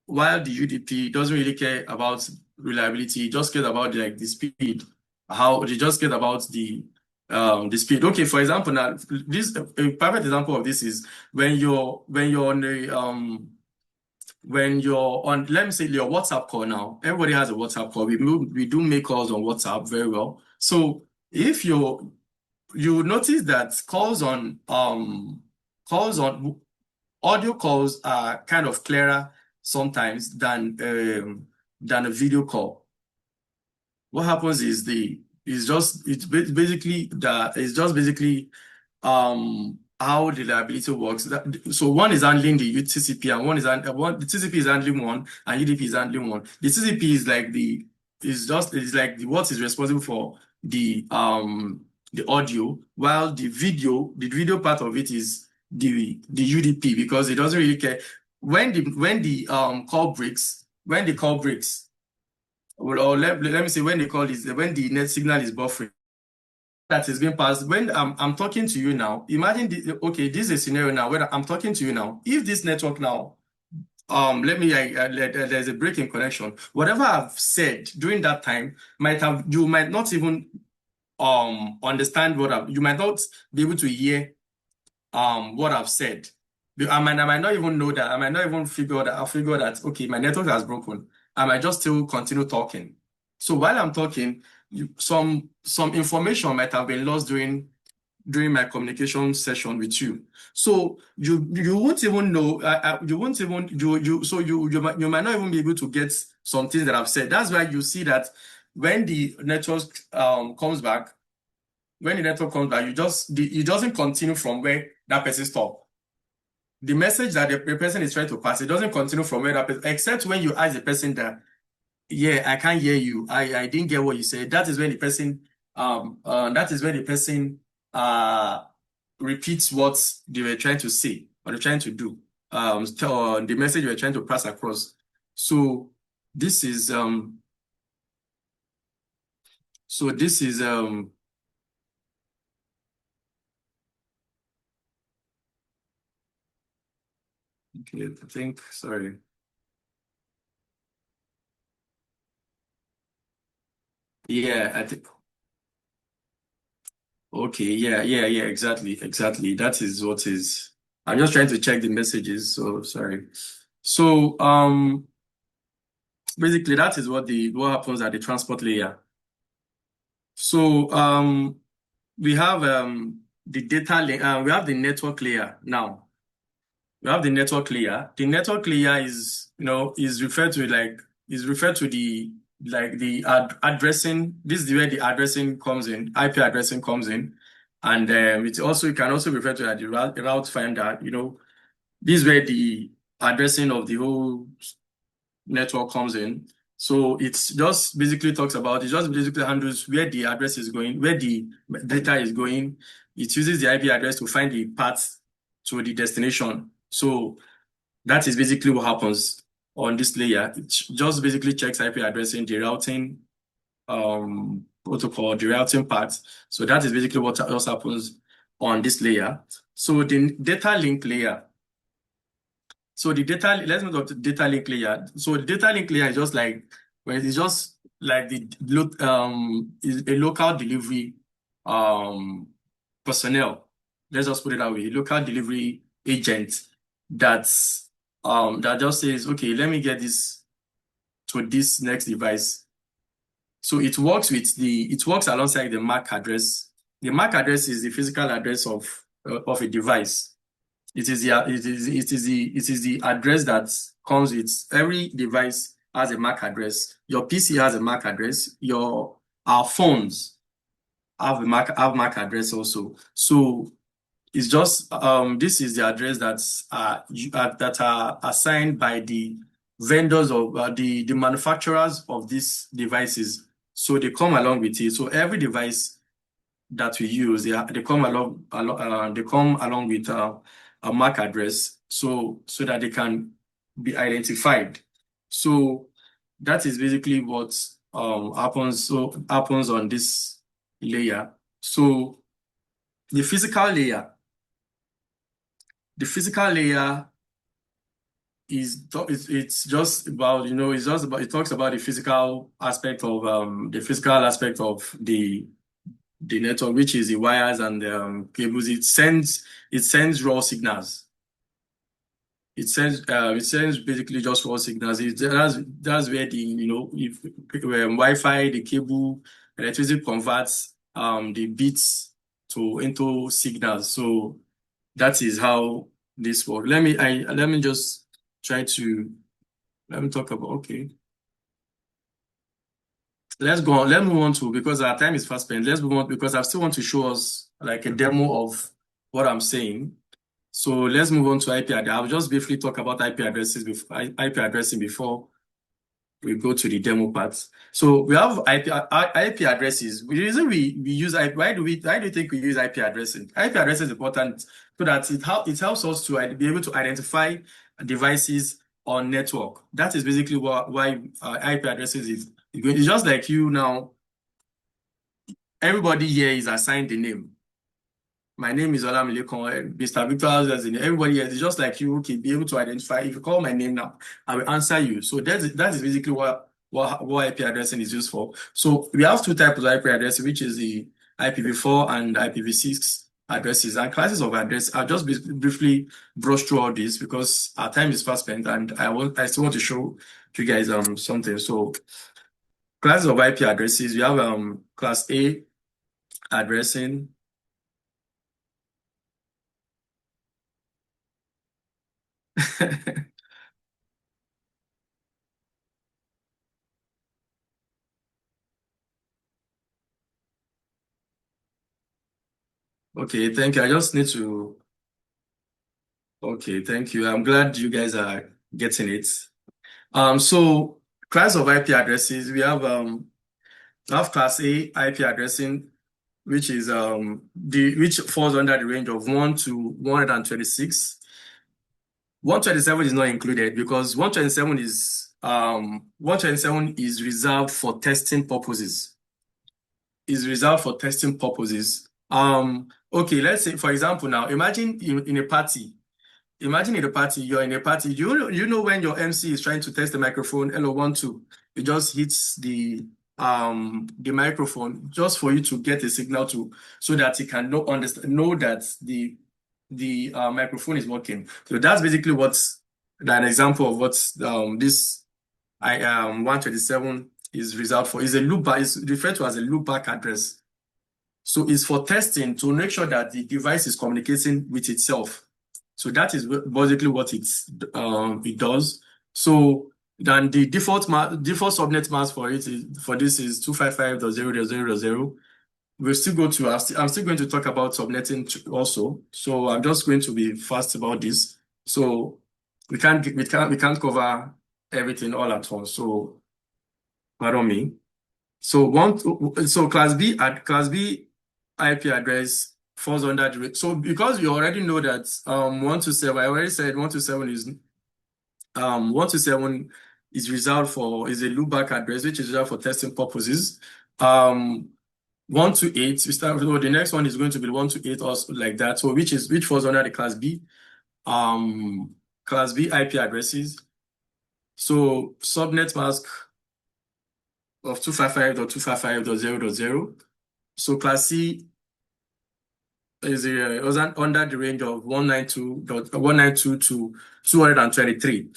while the UDP doesn't really care about reliability. It just cares about the speed. How they just care about the speed. Okay, for example, now this a perfect example of this is when you're on let me say your WhatsApp call now. Everybody has a WhatsApp call. We do make calls on WhatsApp very well. So if you notice that calls on audio calls are kind of clearer sometimes than a video call. What happens is basically how the reliability works. So one is handling the TCP and the TCP is handling one and UDP is handling one. The TCP is like what is responsible for the audio, while the video part of it is the UDP, because it doesn't really care when the call breaks. When the call breaks, or let me say when when the net signal is buffering, that is being passed. When I'm talking to you now, imagine this is a scenario now where I'm talking to you now. If this network now, there's a break in connection, whatever I've said during that time you might not even understand you might not be able to hear what I've said. I might not even know that. I might not even figure that okay, my network has broken. I might just still continue talking. So while I'm talking, some information might have been lost during my communication session with you. So you won't even know. You won't even you might not even be able to get some things that I've said. That's why you see that when the network comes back, it doesn't continue from where that person stopped. The message that the person is trying to pass, it doesn't continue from where that person, except when you ask the person that, yeah, I can't hear you. I didn't get what you said. That is when the person repeats what they were trying to say or they're trying to do. The message we're trying to pass across. So this is okay, I think, sorry. Yeah, I think. Okay, yeah, exactly. That is what is. I'm just trying to check the messages, so sorry. So, basically, that is what happens at the transport layer. So, we have the data link. We have the network layer now. We have the network layer. The network layer is referred to the addressing. This is where the addressing comes in, IP addressing comes in, and it can also refer to as the route finder. This is where the addressing of the whole network comes in. So it just basically handles where the address is going, where the data is going. It uses the IP address to find the path to the destination. So that is basically what happens on this layer. It just basically checks IP addressing, the routing protocol, the routing part. So that is basically what else happens on this layer. So the data link layer. So let's move up to data link layer. So the data link layer is just like, it's just like is a local delivery personnel. Let's just put it that way. Local delivery agent that just says, okay, let me get this to this next device. So it works alongside the MAC address. The MAC address is the physical address of a device. It is the address that comes with every device has a MAC address. Your PC has a MAC address. Our phones have MAC address also. So it's just this is the address that are assigned by the vendors of the manufacturers of these devices. So they come along with it. So every device that we use, they come along with a MAC address, so that they can be identified. So that is basically what happens on this layer. So the physical layer it's just about it talks about the physical aspect of the network, which is the wires and the cables. It sends raw signals. It sends basically just raw signals. That's where if Wi-Fi, the cable, electricity converts the bits into signals. So that is how this works. Let me just try to talk about. Okay. Let's go on. Let's move on to, because our time is fast spent. Let's move on because I still want to show us like a demo of what I'm saying. So let's move on to IP address. I'll just briefly talk about IP addressing before we go to the demo part. So we have IP addresses. The reason we use IP, why do you think we use IP addressing? IP addressing is important so that it helps us to be able to identify devices on network. That is basically why IP addresses is good. It's just like you now. Everybody here is assigned the name. My name is Olamilekan, Mr. Victor House. Everybody else is just like you, okay, be able to identify. If you call my name now, I will answer you. So that is basically what IP addressing is used for. So we have two types of IP addressing, which is the IPv4 and IPv6 addresses and classes of address. I'll just briefly brush through all this because our time is fast spent and I still want to show you guys something. So classes of IP addresses, we have class A addressing. Okay, thank you. I just need to. Okay, thank you. I'm glad you guys are getting it. So class of IP addresses, we have class A IP addressing, which is which falls under the range of 1 to 126. 127 is not included because 127 is reserved for testing purposes. Okay, let's say for example now, imagine in a party. Imagine you're in a party. You know when your MC is trying to test the microphone, hello, 1, 2, it just hits the the microphone just for you to get a signal so that it can know that the microphone is working. So that's basically an example of what this 127 is reserved for. Is a loopback. Is referred to as a loopback address. So it's for testing to make sure that the device is communicating with itself. So that is basically what it does. So then the default subnet mask for this is 255.0.0.0. I'm still going to talk about subnetting also. So I'm just going to be fast about this. So we can't cover everything all at once. So pardon me. So class B IP address falls under the so because you already know that 127, I already said 127 is reserved for is a loopback address which is reserved for testing purposes. 128 we start the next one is going to be 128 also like that. So which falls under the class B IP addresses. So subnet mask of 255.255.0.0. So class C is under the range of 192 to 223.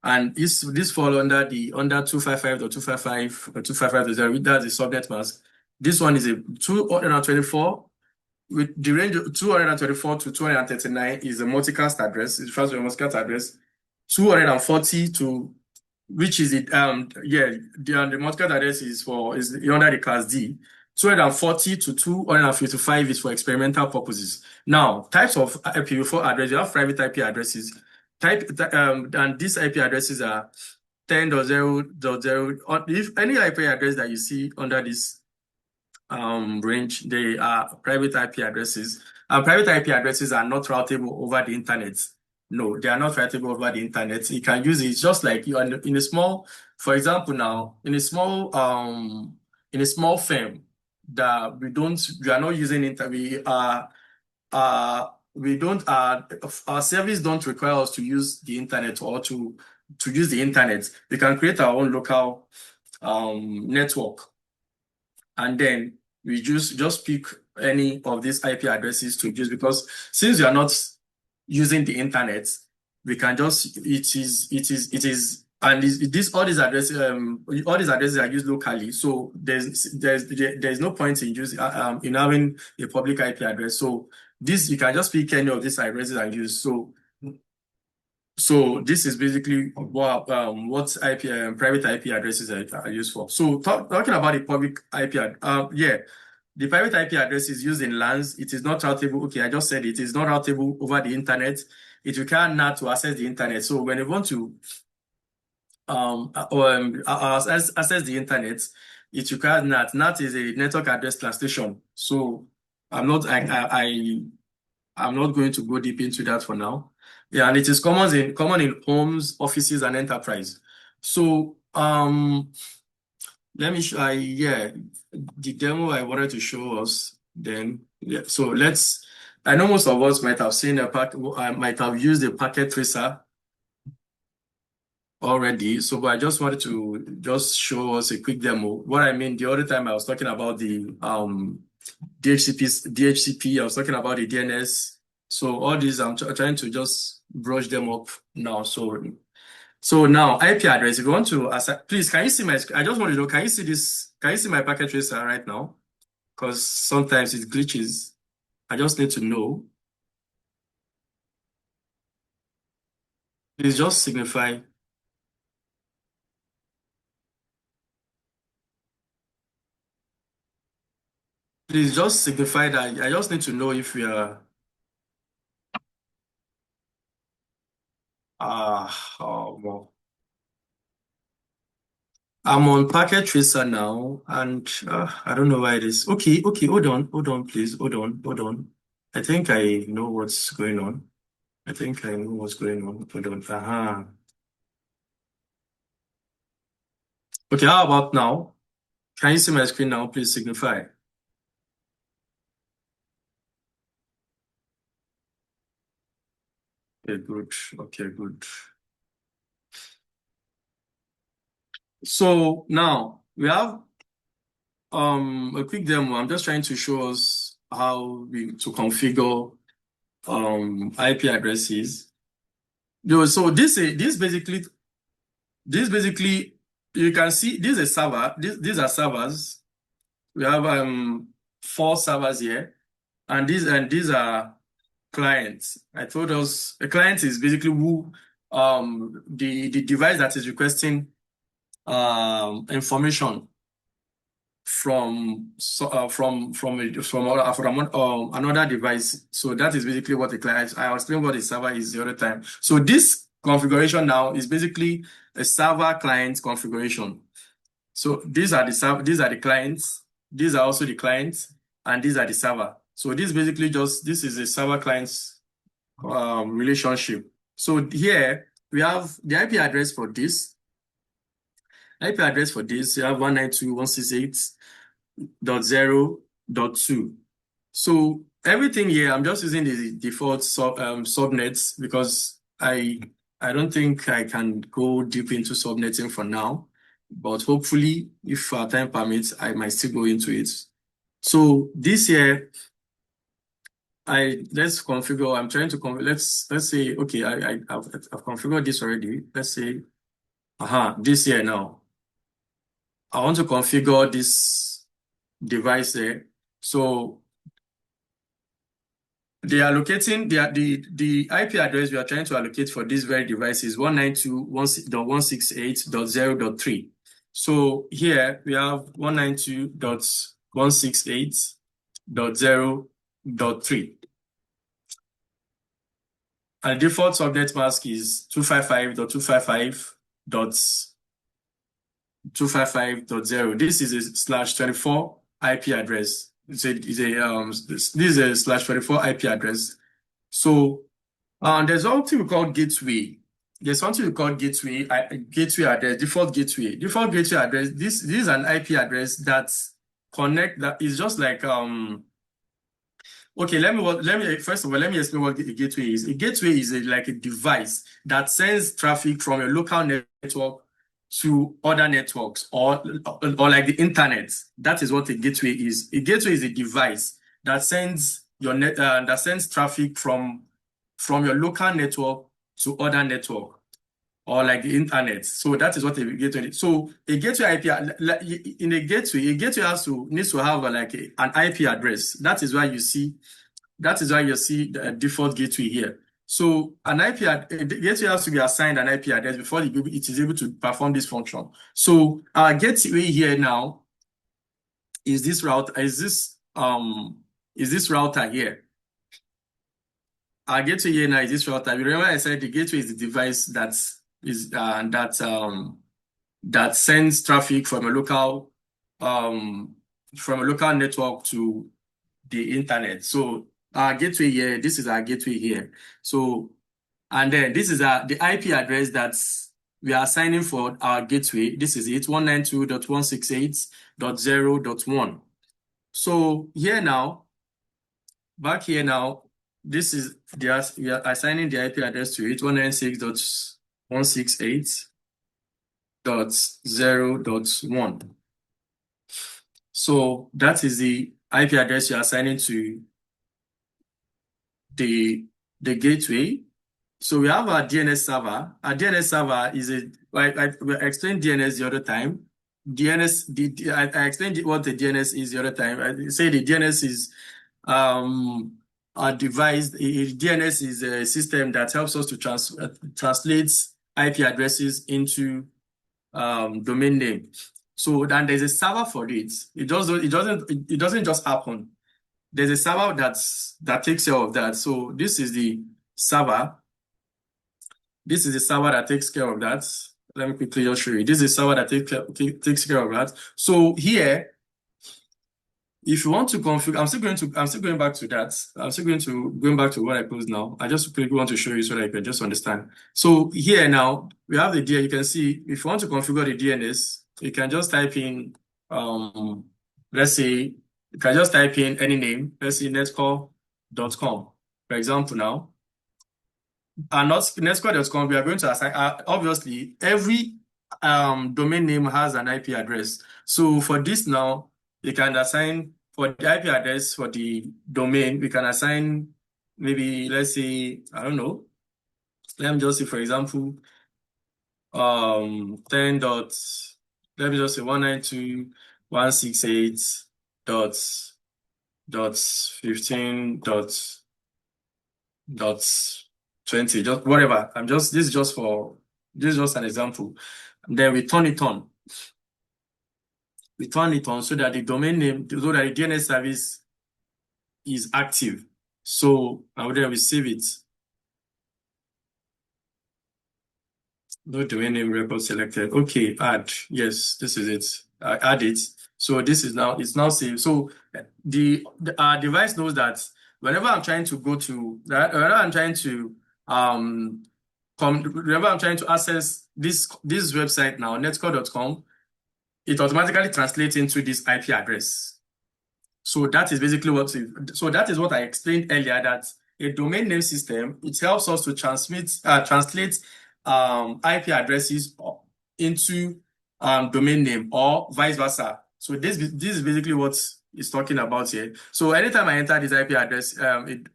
And this fall under 255.255 or 255.0, that's the subnet mask. This one is a 224 with the range of 224 to 239 is a multicast address. It refers to a multicast address. 240 to which is it? The multicast address is under the class D. 240 to 255 is for experimental purposes. Now, types of IPv4 address, you have private IP addresses. And these IP addresses are 10.0.0. If any IP address that you see under this range, they are private IP addresses. And private IP addresses are not routable over the internet. No, they are not routable over the internet. You can use it just like you are in a small, for example, now in a small firm that we are not using internet. Our service don't require us to use the internet or to use the internet. We can create our own local network, and then we just pick any of these IP addresses to use, because since we are not using the internet, we can just and all these addresses are used locally. So there's no point in using in having a public IP address. So you can just pick any of these addresses and use. So this is basically what private IP addresses are used for. So talking about the public IP, the private IP address is used in LANs. It is not routable. Okay, I just said it is not routable over the internet. It requires NAT to access the internet. So when you want to access the internet, it requires NAT. NAT is a network address translation. So I'm not going to go deep into that for now. Yeah, and it is common in homes, offices, and enterprise. So let me show the demo I wanted to show us then. Yeah, so I know most of us might have seen might have used a packet tracer already. So, but I just wanted to just show us a quick demo. What I mean, the other time I was talking about the DHCP, I was talking about the DNS. So all these, I'm trying to just brush them up now. So now IP address, if you want to, please, can you see my screen? I just want to know, can you see this? Can you see my packet tracer right now? Because sometimes it glitches. I just need to know. Please just signify. Please just signify that. I just need to know if we are. Well. I'm on packet tracer now, and I don't know why it is. Okay, hold on, please, hold on. I think I know what's going on. Hold on. Okay, how about now? Can you see my screen now? Please signify. Okay, good. So now we have a quick demo. I'm just trying to show us how to configure IP addresses. So this basically you can see this is a server. These are servers. We have 4 servers here, and these are clients. I told us a client is basically who the device that is requesting information from another device. So that is basically what the client. I explained what the server is the other time. So this configuration now is basically a server client configuration. So these are the clients. These are also the clients, and these are the server. So this is a server clients relationship. So here we have the IP address for this. IP address for this, you have 192.168.0.2. So everything here, I'm just using the default subnets because I don't think I can go deep into subnetting for now, but hopefully, if time permits, I might still go into it. So this here, let's configure. I'm trying to configure. Let's say okay, I've configured this already. Let's say this here now. I want to configure this device there. So they are allocating the IP address we are trying to allocate for this very device is 192.168.0.3. So here we have 192.168.0.3. And default subnet mask is 255.255.255.0. This is a /24 IP address. This is a /24 IP address. So there's something we call gateway. There's something we call gateway address, default gateway. Default gateway address, this is an IP address that is just like okay, first of all, let me explain what a gateway is. A gateway is like a device that sends traffic from a local network to other networks or like the internet. That is what a gateway is. A gateway is a device that sends traffic from your local network to other network or like the internet. So that is what a gateway is. So a gateway IP in a gateway needs to have an IP address. That is why you see the default gateway here. So the gateway has to be assigned an IP address before it is able to perform this function. So our gateway here now is this router. Is this router here? Our gateway here now is this router. Remember I said the gateway is the device that sends traffic from a local network to the internet. So our gateway here, this is our gateway here. So, and then this is the IP address that we are assigning for our gateway. This is it, 192.168.0.1. So here now, back here now, this is we are assigning the IP address to it, 196.168.0.1. So that is the IP address you're assigning to the gateway. So we have our DNS server. Our DNS server is I explained DNS the other time. I explained what the DNS is the other time. I say the DNS is a device. DNS is a system that helps us to translate IP addresses into domain name. So then there's a server for it. It doesn't just happen. There's a server that takes care of that. So this is the server. This is the server that takes care of that. Let me quickly just show you. This is the server that takes care of that. So here, if you want to configure, I'm still going back to that. I'm still going back to what I posed now. I just quickly want to show you so that you can just understand. So here now, we have the DNS. You can see if you want to configure the DNS, you can just type in, let's say, you can just type in any name. Let's say netcore.com, for example now. And not netcore.com, we are going to assign, obviously, every domain name has an IP address. So for this now, you can assign for the IP address for the domain, we can assign maybe, let's say, I don't know, let me just say, for example, 10 dot, let me just say 192.168 dot 15 dot 20, just whatever. This is just an example. And then we turn it on. We turn it on so that the domain name, so that the DNS service is active. So, and then we save it. No domain name record selected. Okay, add. Yes, this is it. Add it. So it's now saved. So the device knows that whenever I'm trying to access this website now, netcore.com, it automatically translates into this IP address. So that is basically that is what I explained earlier, that a domain name system, it helps us to translate IP addresses into domain name or vice versa. So this is basically what it's talking about here. So anytime I enter this IP address,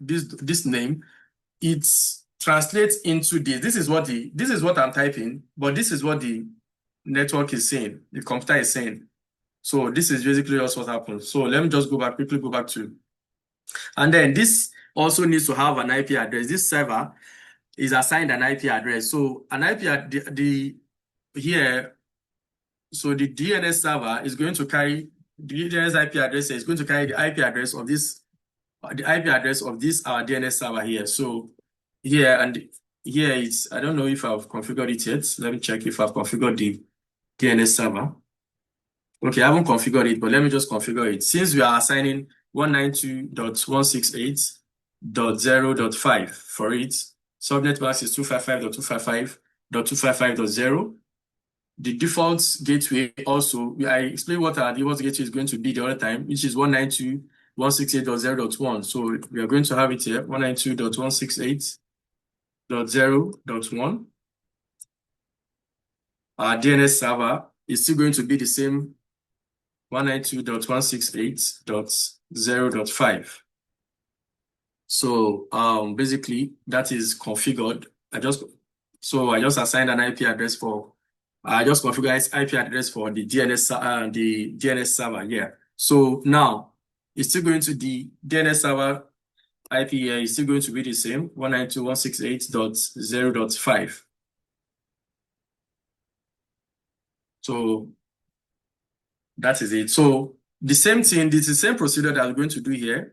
this name, it translates into this. This is what I'm typing, but this is what the network is saying, the computer is saying. So this is basically also what happens. So let me just quickly go back to, and then this also needs to have an IP address. This server is assigned an IP address. So an IP so the DNS server is going to carry the DNS IP address. Is going to carry the IP address of this DNS server here. So here and here it's, I don't know if I've configured it yet. Let me check if I've configured the DNS server. Okay, I haven't configured it, but let me just configure it. Since we are assigning 192.168.0.5 for it, subnet mask is 255.255.255.0. The default gateway also, I explained what our default gateway is going to be the other time, which is 192.168.0.1. So we are going to have it here, 192.168.0.1. Our DNS server is still going to be the same, 192.168.0.5. So basically that is configured. I just assigned an IP address for, I just configured IP address for the DNS server here. So now it's still going to, the DNS server IP here is still going to be the same, 192.168.0.5. So that is it. So the same thing, this is the same procedure that we're going to do here.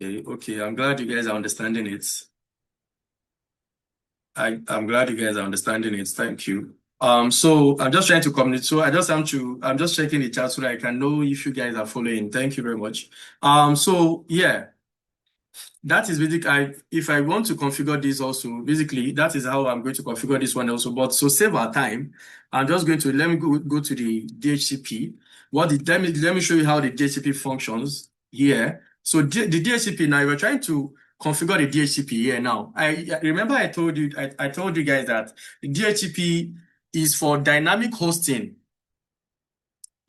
Okay, I'm glad you guys are understanding it. I'm glad you guys are understanding it. Thank you. So I'm just trying to communicate. So I'm just checking the chat so that I can know if you guys are following. Thank you very much. So yeah, that is basically, if I want to configure this also, basically that is how I'm going to configure this one also. But so save our time, I'm just going to, let me go to the DHCP. Let me show you how the DHCP functions here. So the DHCP, now we're trying to configure the DHCP here now. I remember I told you guys that the DHCP is for dynamic hosting.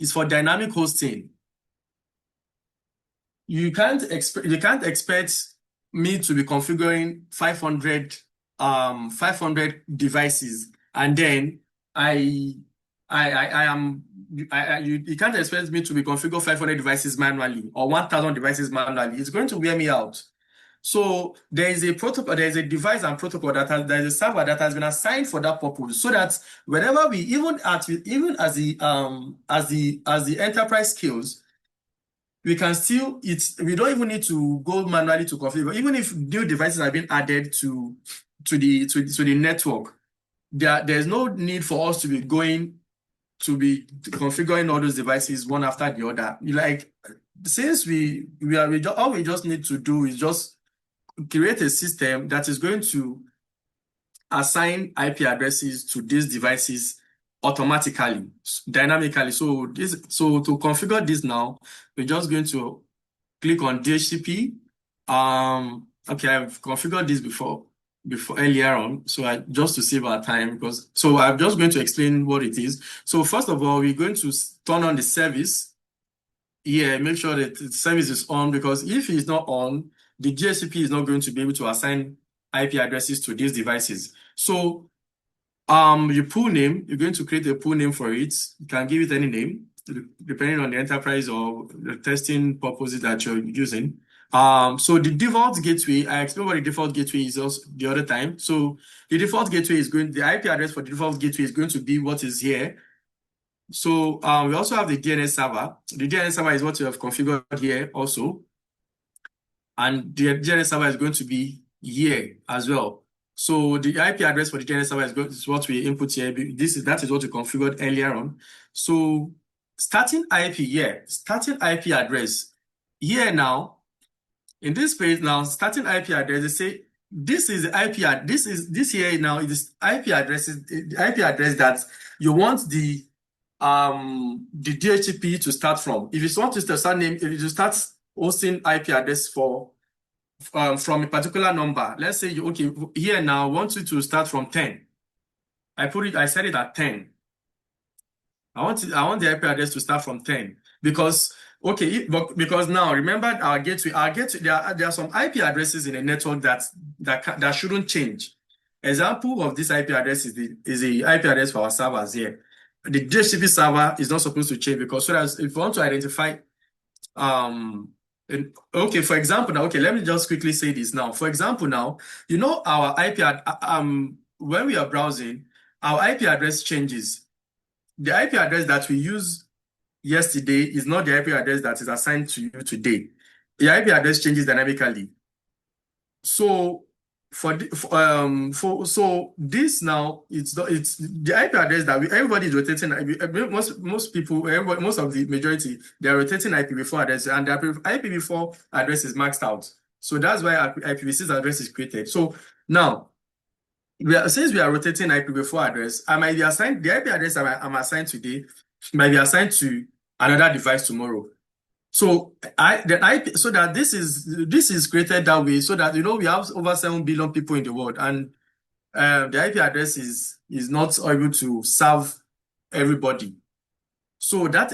It's for dynamic hosting. You can't expect me to be configuring 500 devices, and then you can't expect me to be configuring 500 devices manually or 1,000 devices manually. It's going to wear me out. So there is a protocol, there is a device and protocol there is a server that has been assigned for that purpose, so that whenever we, even as the enterprise scales, we can still, we don't even need to go manually to configure. Even if new devices have been added to the network, there's no need for us to be configuring all those devices one after the other. Since all we just need to do is just create a system that is going to assign IP addresses to these devices automatically, dynamically. So to configure this now, we're just going to click on DHCP, Okay, I've configured this before earlier on, so just to save our time, so I'm just going to explain what it is. So first of all, we're going to turn on the service. Yeah, make sure that the service is on, because if it's not on, the DHCP is not going to be able to assign IP addresses to these devices. So your pool name, you're going to create a pool name for it. You can give it any name, depending on the enterprise or the testing purposes that you're using. So the default gateway, I explained what the default gateway is also the other time. So the default gateway is the IP address for the default gateway is going to be what is here. So we also have the DNS server. The DNS server is what you have configured here also. And the DNS server is going to be here as well. So the IP address for the DNS server is what we input here. That is what we configured earlier on. So starting IP here, starting IP address here now. In this page now, starting IP address, they say this is the IP this here now is IP address that you want the DHCP to start from. If you want to if you start hosting IP address from a particular number, let's say here now I want you to start from 10. I set it at 10. I want the IP address to start from 10 because now remember our gateway there are some IP addresses in a network that shouldn't change. Example of this IP address is the IP address for our servers here. The DHCP server is not supposed to change, because so that if you want to identify for example now, let me just quickly say this now. For example now, our IP when we are browsing, our IP address changes. The IP address that we used yesterday is not the IP address that is assigned to you today. The IP address changes dynamically. So so this now it's the IP address that everybody is rotating. Most people, most of the majority, they are rotating IPv4 address, and the IPv4 address is maxed out. So that's why IPv6 address is created. So now, since we are rotating IPv4 address, I might be assigned the IP address I'm assigned today might be assigned to another device tomorrow. So that this is created that way, so that we have over 7 billion people in the world, and the IP address is not able to serve everybody. So that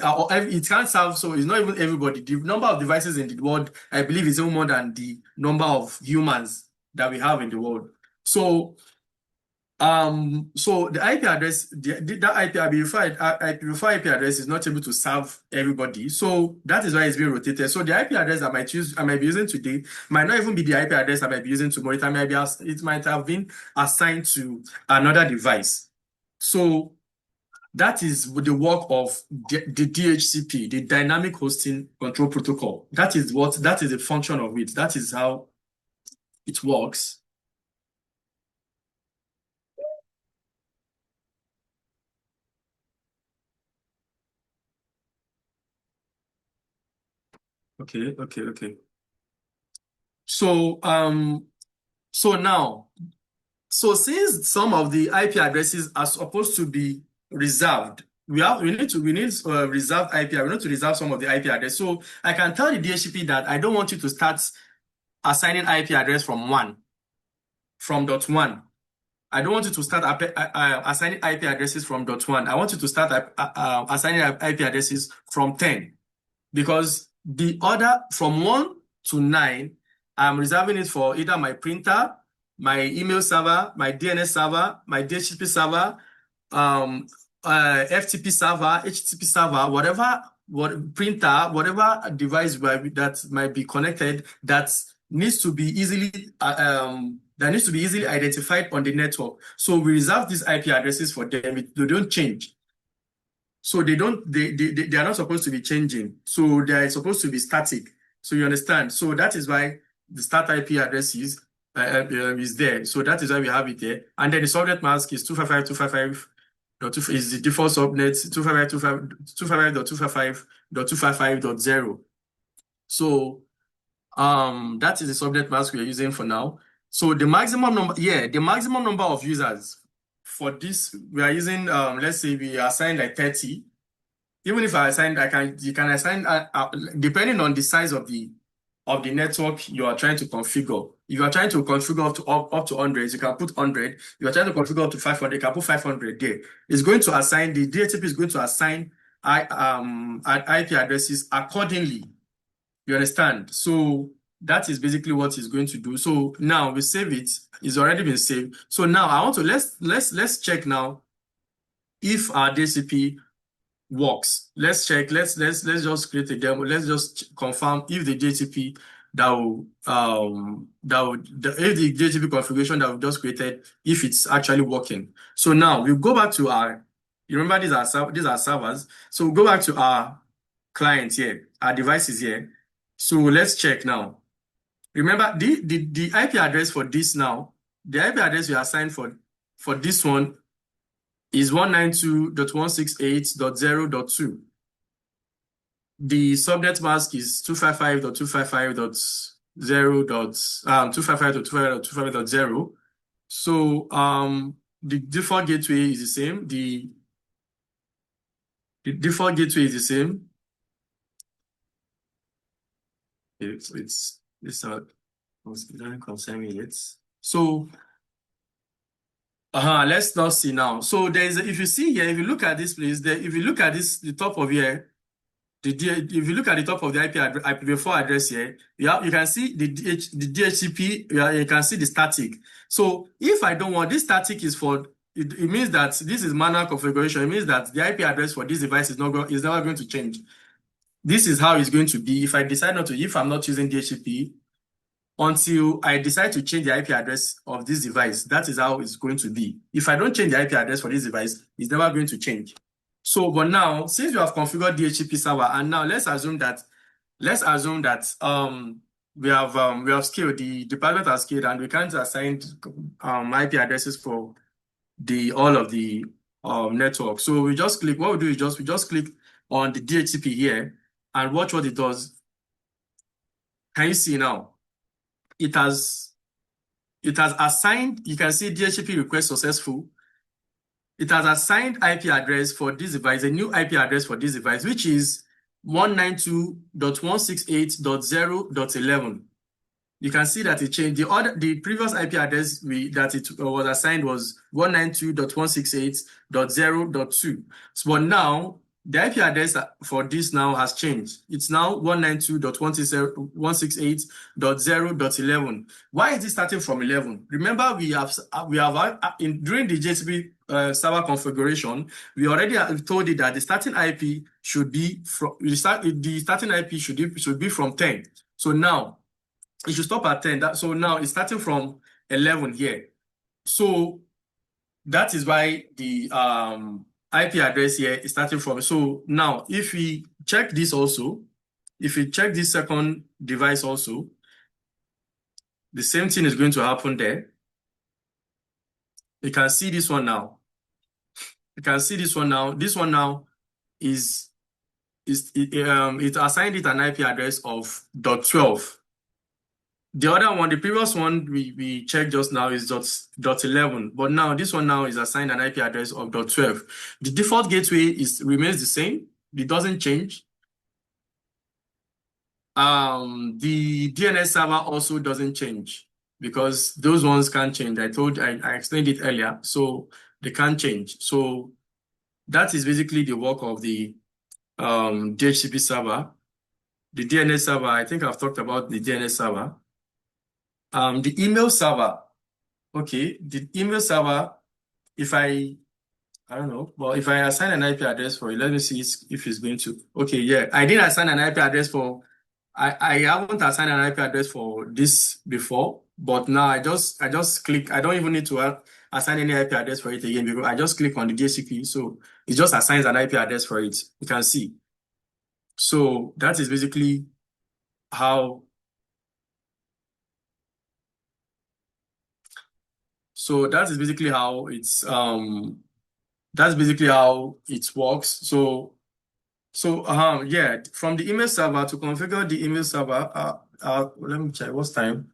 it can't serve. So it's not even everybody. The number of devices in the world, I believe, is even more than the number of humans that we have in the world. So so the IP address, that IPv4 IP address is not able to serve everybody. So that is why it's being rotated. So the IP address I might be using today might not even be the IP address I might be using tomorrow. It might have been assigned to another device. So that is the work of the DHCP, the Dynamic Hosting Control Protocol. That is the function of it. That is how it works. Okay. So since some of the IP addresses are supposed to be reserved, we need reserved IP. We need to reserve some of the IP address. So I can tell the DHCP that I don't want you to start assigning IP address from .1. I don't want you to start assigning IP addresses from .1. I want you to start assigning IP addresses from 10, because the order from 1 to 9, I'm reserving it for either my printer, my email server, my DNS server, my DHCP server, FTP server, HTTP server, whatever device that might be connected that needs to be easily identified on the network. So we reserve these IP addresses for them. They don't change. So they are not supposed to be changing. So they are supposed to be static. So you understand? So that is why the start IP address is there. So that is why we have it there. And then the subnet mask is 255.255.2 is the default subnet 255.255.255.0. So that is the subnet mask we are using for now. So the maximum number of users for this, we are using, let's say we assign like 30. Even if I assign, you can assign, depending on the size of the of the network you are trying to configure. If you are trying to configure up to 100, you can put 100. If you are trying to configure up to 500, you can put 500 there. It's going to assign, the DHCP is going to assign IP addresses accordingly. You understand? So that is basically what it's going to do. So now we save it. It's already been saved. So now I want to let's check now if our DHCP works. Let's check. Let's just create a demo. Let's just confirm if the DHCP if the DHCP configuration that we just created, if it's actually working. So now we go back to our. You remember these are servers. So we go back to our clients here, our devices here. So let's check now. Remember the IP address for this now. The IP address we assigned for this one is 192.168.0.2. The subnet mask is 255.255.0.255.255.255.0. So the default gateway is the same. The default gateway is the same. It doesn't concern me yet. So let's now see now. So if you see here, if you look at this place, if you look at this, the top of here, if you look at the top of the IPv4 address here, you can see the DHCP. You can see the static. So if I don't want this static, is for it means that this is manual configuration. It means that the IP address for this device is never going to change. This is how it's going to be if I decide not to. If I'm not using DHCP until I decide to change the IP address of this device, that is how it's going to be. If I don't change the IP address for this device, it's never going to change. So, but now, since we have configured DHCP server, and now let's assume that we have scaled, the department has scaled, and we can't assign IP addresses for all of the network. So we just click. What we do is we just click on the DHCP here and watch what it does. Can you see now? It has assigned. You can see DHCP request successful. It has assigned IP address for this device, a new IP address for this device, which is 192.168.0.11. You can see that it changed. The previous IP address that it was assigned was 192.168.0.2. So, but now the IP address for this now has changed. It's now 192.168.0.11. Why is it starting from 11? Remember, we have during the JCP server configuration, we already told it that the starting IP should be from the starting IP should be from 10. So now it should stop at 10. So now it's starting from 11 here. So that is why the IP address here is starting from. So now if we check this also, if we check this second device also, the same thing is going to happen there. You can see this one now. You can see this one now. This one now it assigned it an IP address of .12. The other one, the previous one we checked just now is .11, but now this one now is assigned an IP address of .12. The default gateway remains the same. It doesn't change. The DNS server also doesn't change because those ones can't change. I explained it earlier, so they can't change. So that is basically the work of the DHCP server. The DNS server, I think I've talked about the DNS server. The email server, okay, the email server, if I don't know, but if I assign an IP address for it, let me see if it's going to, okay, yeah, I didn't assign an IP address for, I haven't assigned an IP address for this before, but now I just click, I don't even need to assign any IP address for it again because I just click on the DHCP, so it just assigns an IP address for it, you can see. So that is basically how that is basically how it works. So yeah, from the email server to configure the email server, let me check what's time.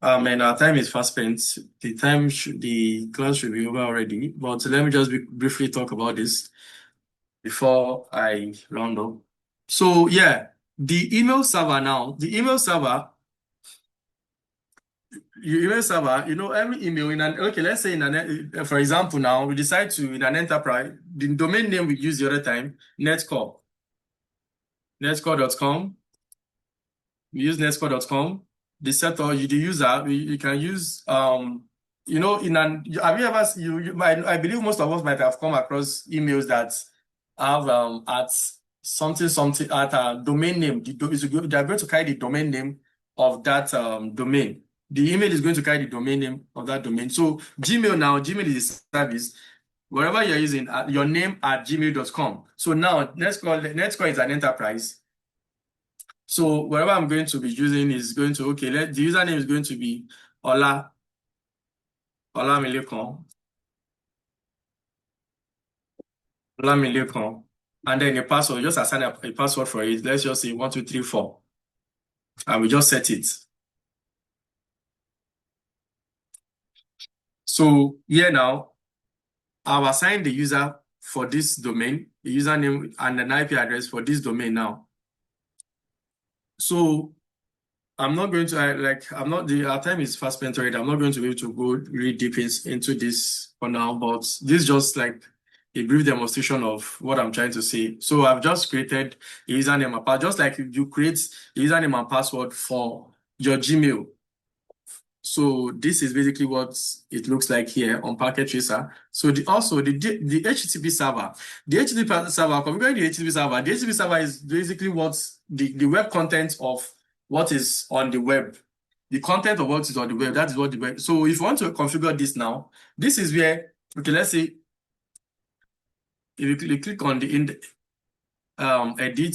And our time is fast spent. The class should be over already, but let me just briefly talk about this before I round up. So yeah, The email server now, the email server, your email server, every email okay, let's say for example, now we decide to, in an enterprise, the domain name we used the other time, netcore.com. We use netcore.com. The setter, the user, you can use, have you ever, I believe most of us might have come across emails that have at something at a domain name. They are going to carry the domain name of that domain. The email is going to carry the domain name of that domain. So Gmail is a service. Wherever you're using your name at gmail.com. So now Netcore is an enterprise. So whatever I'm going to be using is going to, okay, the username is going to be Olamilekan, and then a password, just assign a password for it. Let's just say 1234, and we just set it. So here now, I've assigned the user for this domain, the username and an IP address for this domain now. So I'm not going to, our time is fast spent already. I'm not going to be able to go really deep into this for now, but this is just like a brief demonstration of what I'm trying to say. So I've just created a username and password, just like you create a username and password for your Gmail. So this is basically what it looks like here on Packet Tracer. So the HTTP server, configuring the HTTP server. The HTTP server is basically what's the web content of what is on the web. The content of what is on the web, that is what the web. So if you want to configure this now, this is where, okay, let's say if you click on the edit,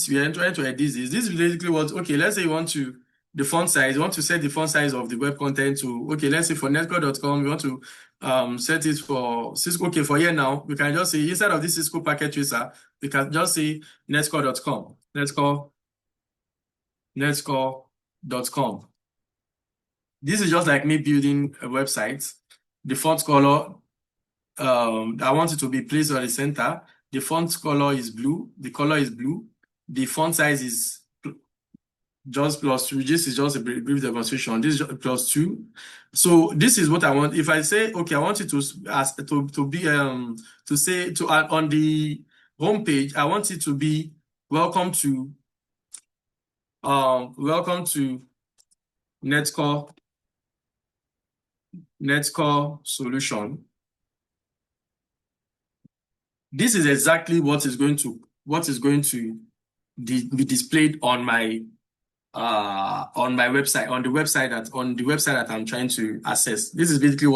we are trying to edit this. This is basically what, okay, let's say you want to the font size, you want to set the font size of the web content to, okay, let's say for netcore.com, we want to set it for Cisco. Okay, for here now, we can just say, instead of this Cisco packet tracer, we can just say netcore.com, netcore.com. This is just like me building a website. The font color, I want it to be placed on the center. The font color is blue. The color is blue. The font size is just +2. This is just a brief demonstration. This is just +2. So this is what I want. If I say, okay, I want it to be to say to add on the home page, I want it to be welcome to Netcore solution. This is exactly what is going to be displayed on my website, on the website that I'm trying to access. This is basically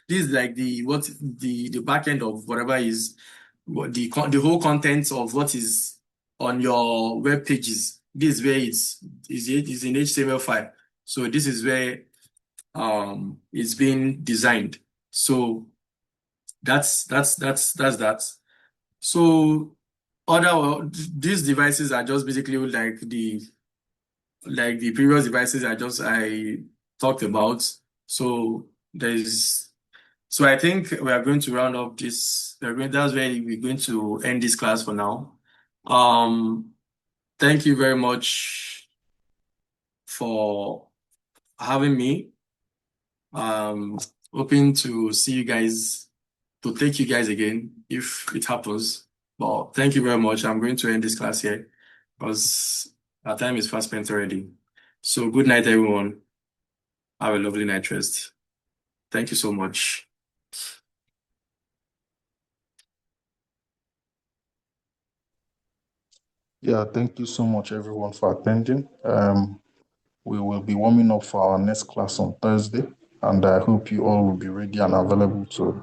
the back end of whatever is what the whole content of what is on your web pages. This is where it's in HTML file. So this is where it's being designed. So that's that. So these devices are just basically like the previous devices I talked about. So I think we are going to round up this. That's where we're going to end this class for now. Thank you very much for having me. Hoping to see you guys, to take you guys again if it happens. But thank you very much. I'm going to end this class here because our time is fast spent already. So good night, everyone. Have a lovely night rest. Thank you so much. Yeah, thank you so much, everyone, for attending. We will be warming up for our next class on Thursday, and I hope you all will be ready and available to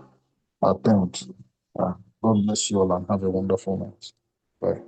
attend. God bless you all and have a wonderful night. Bye.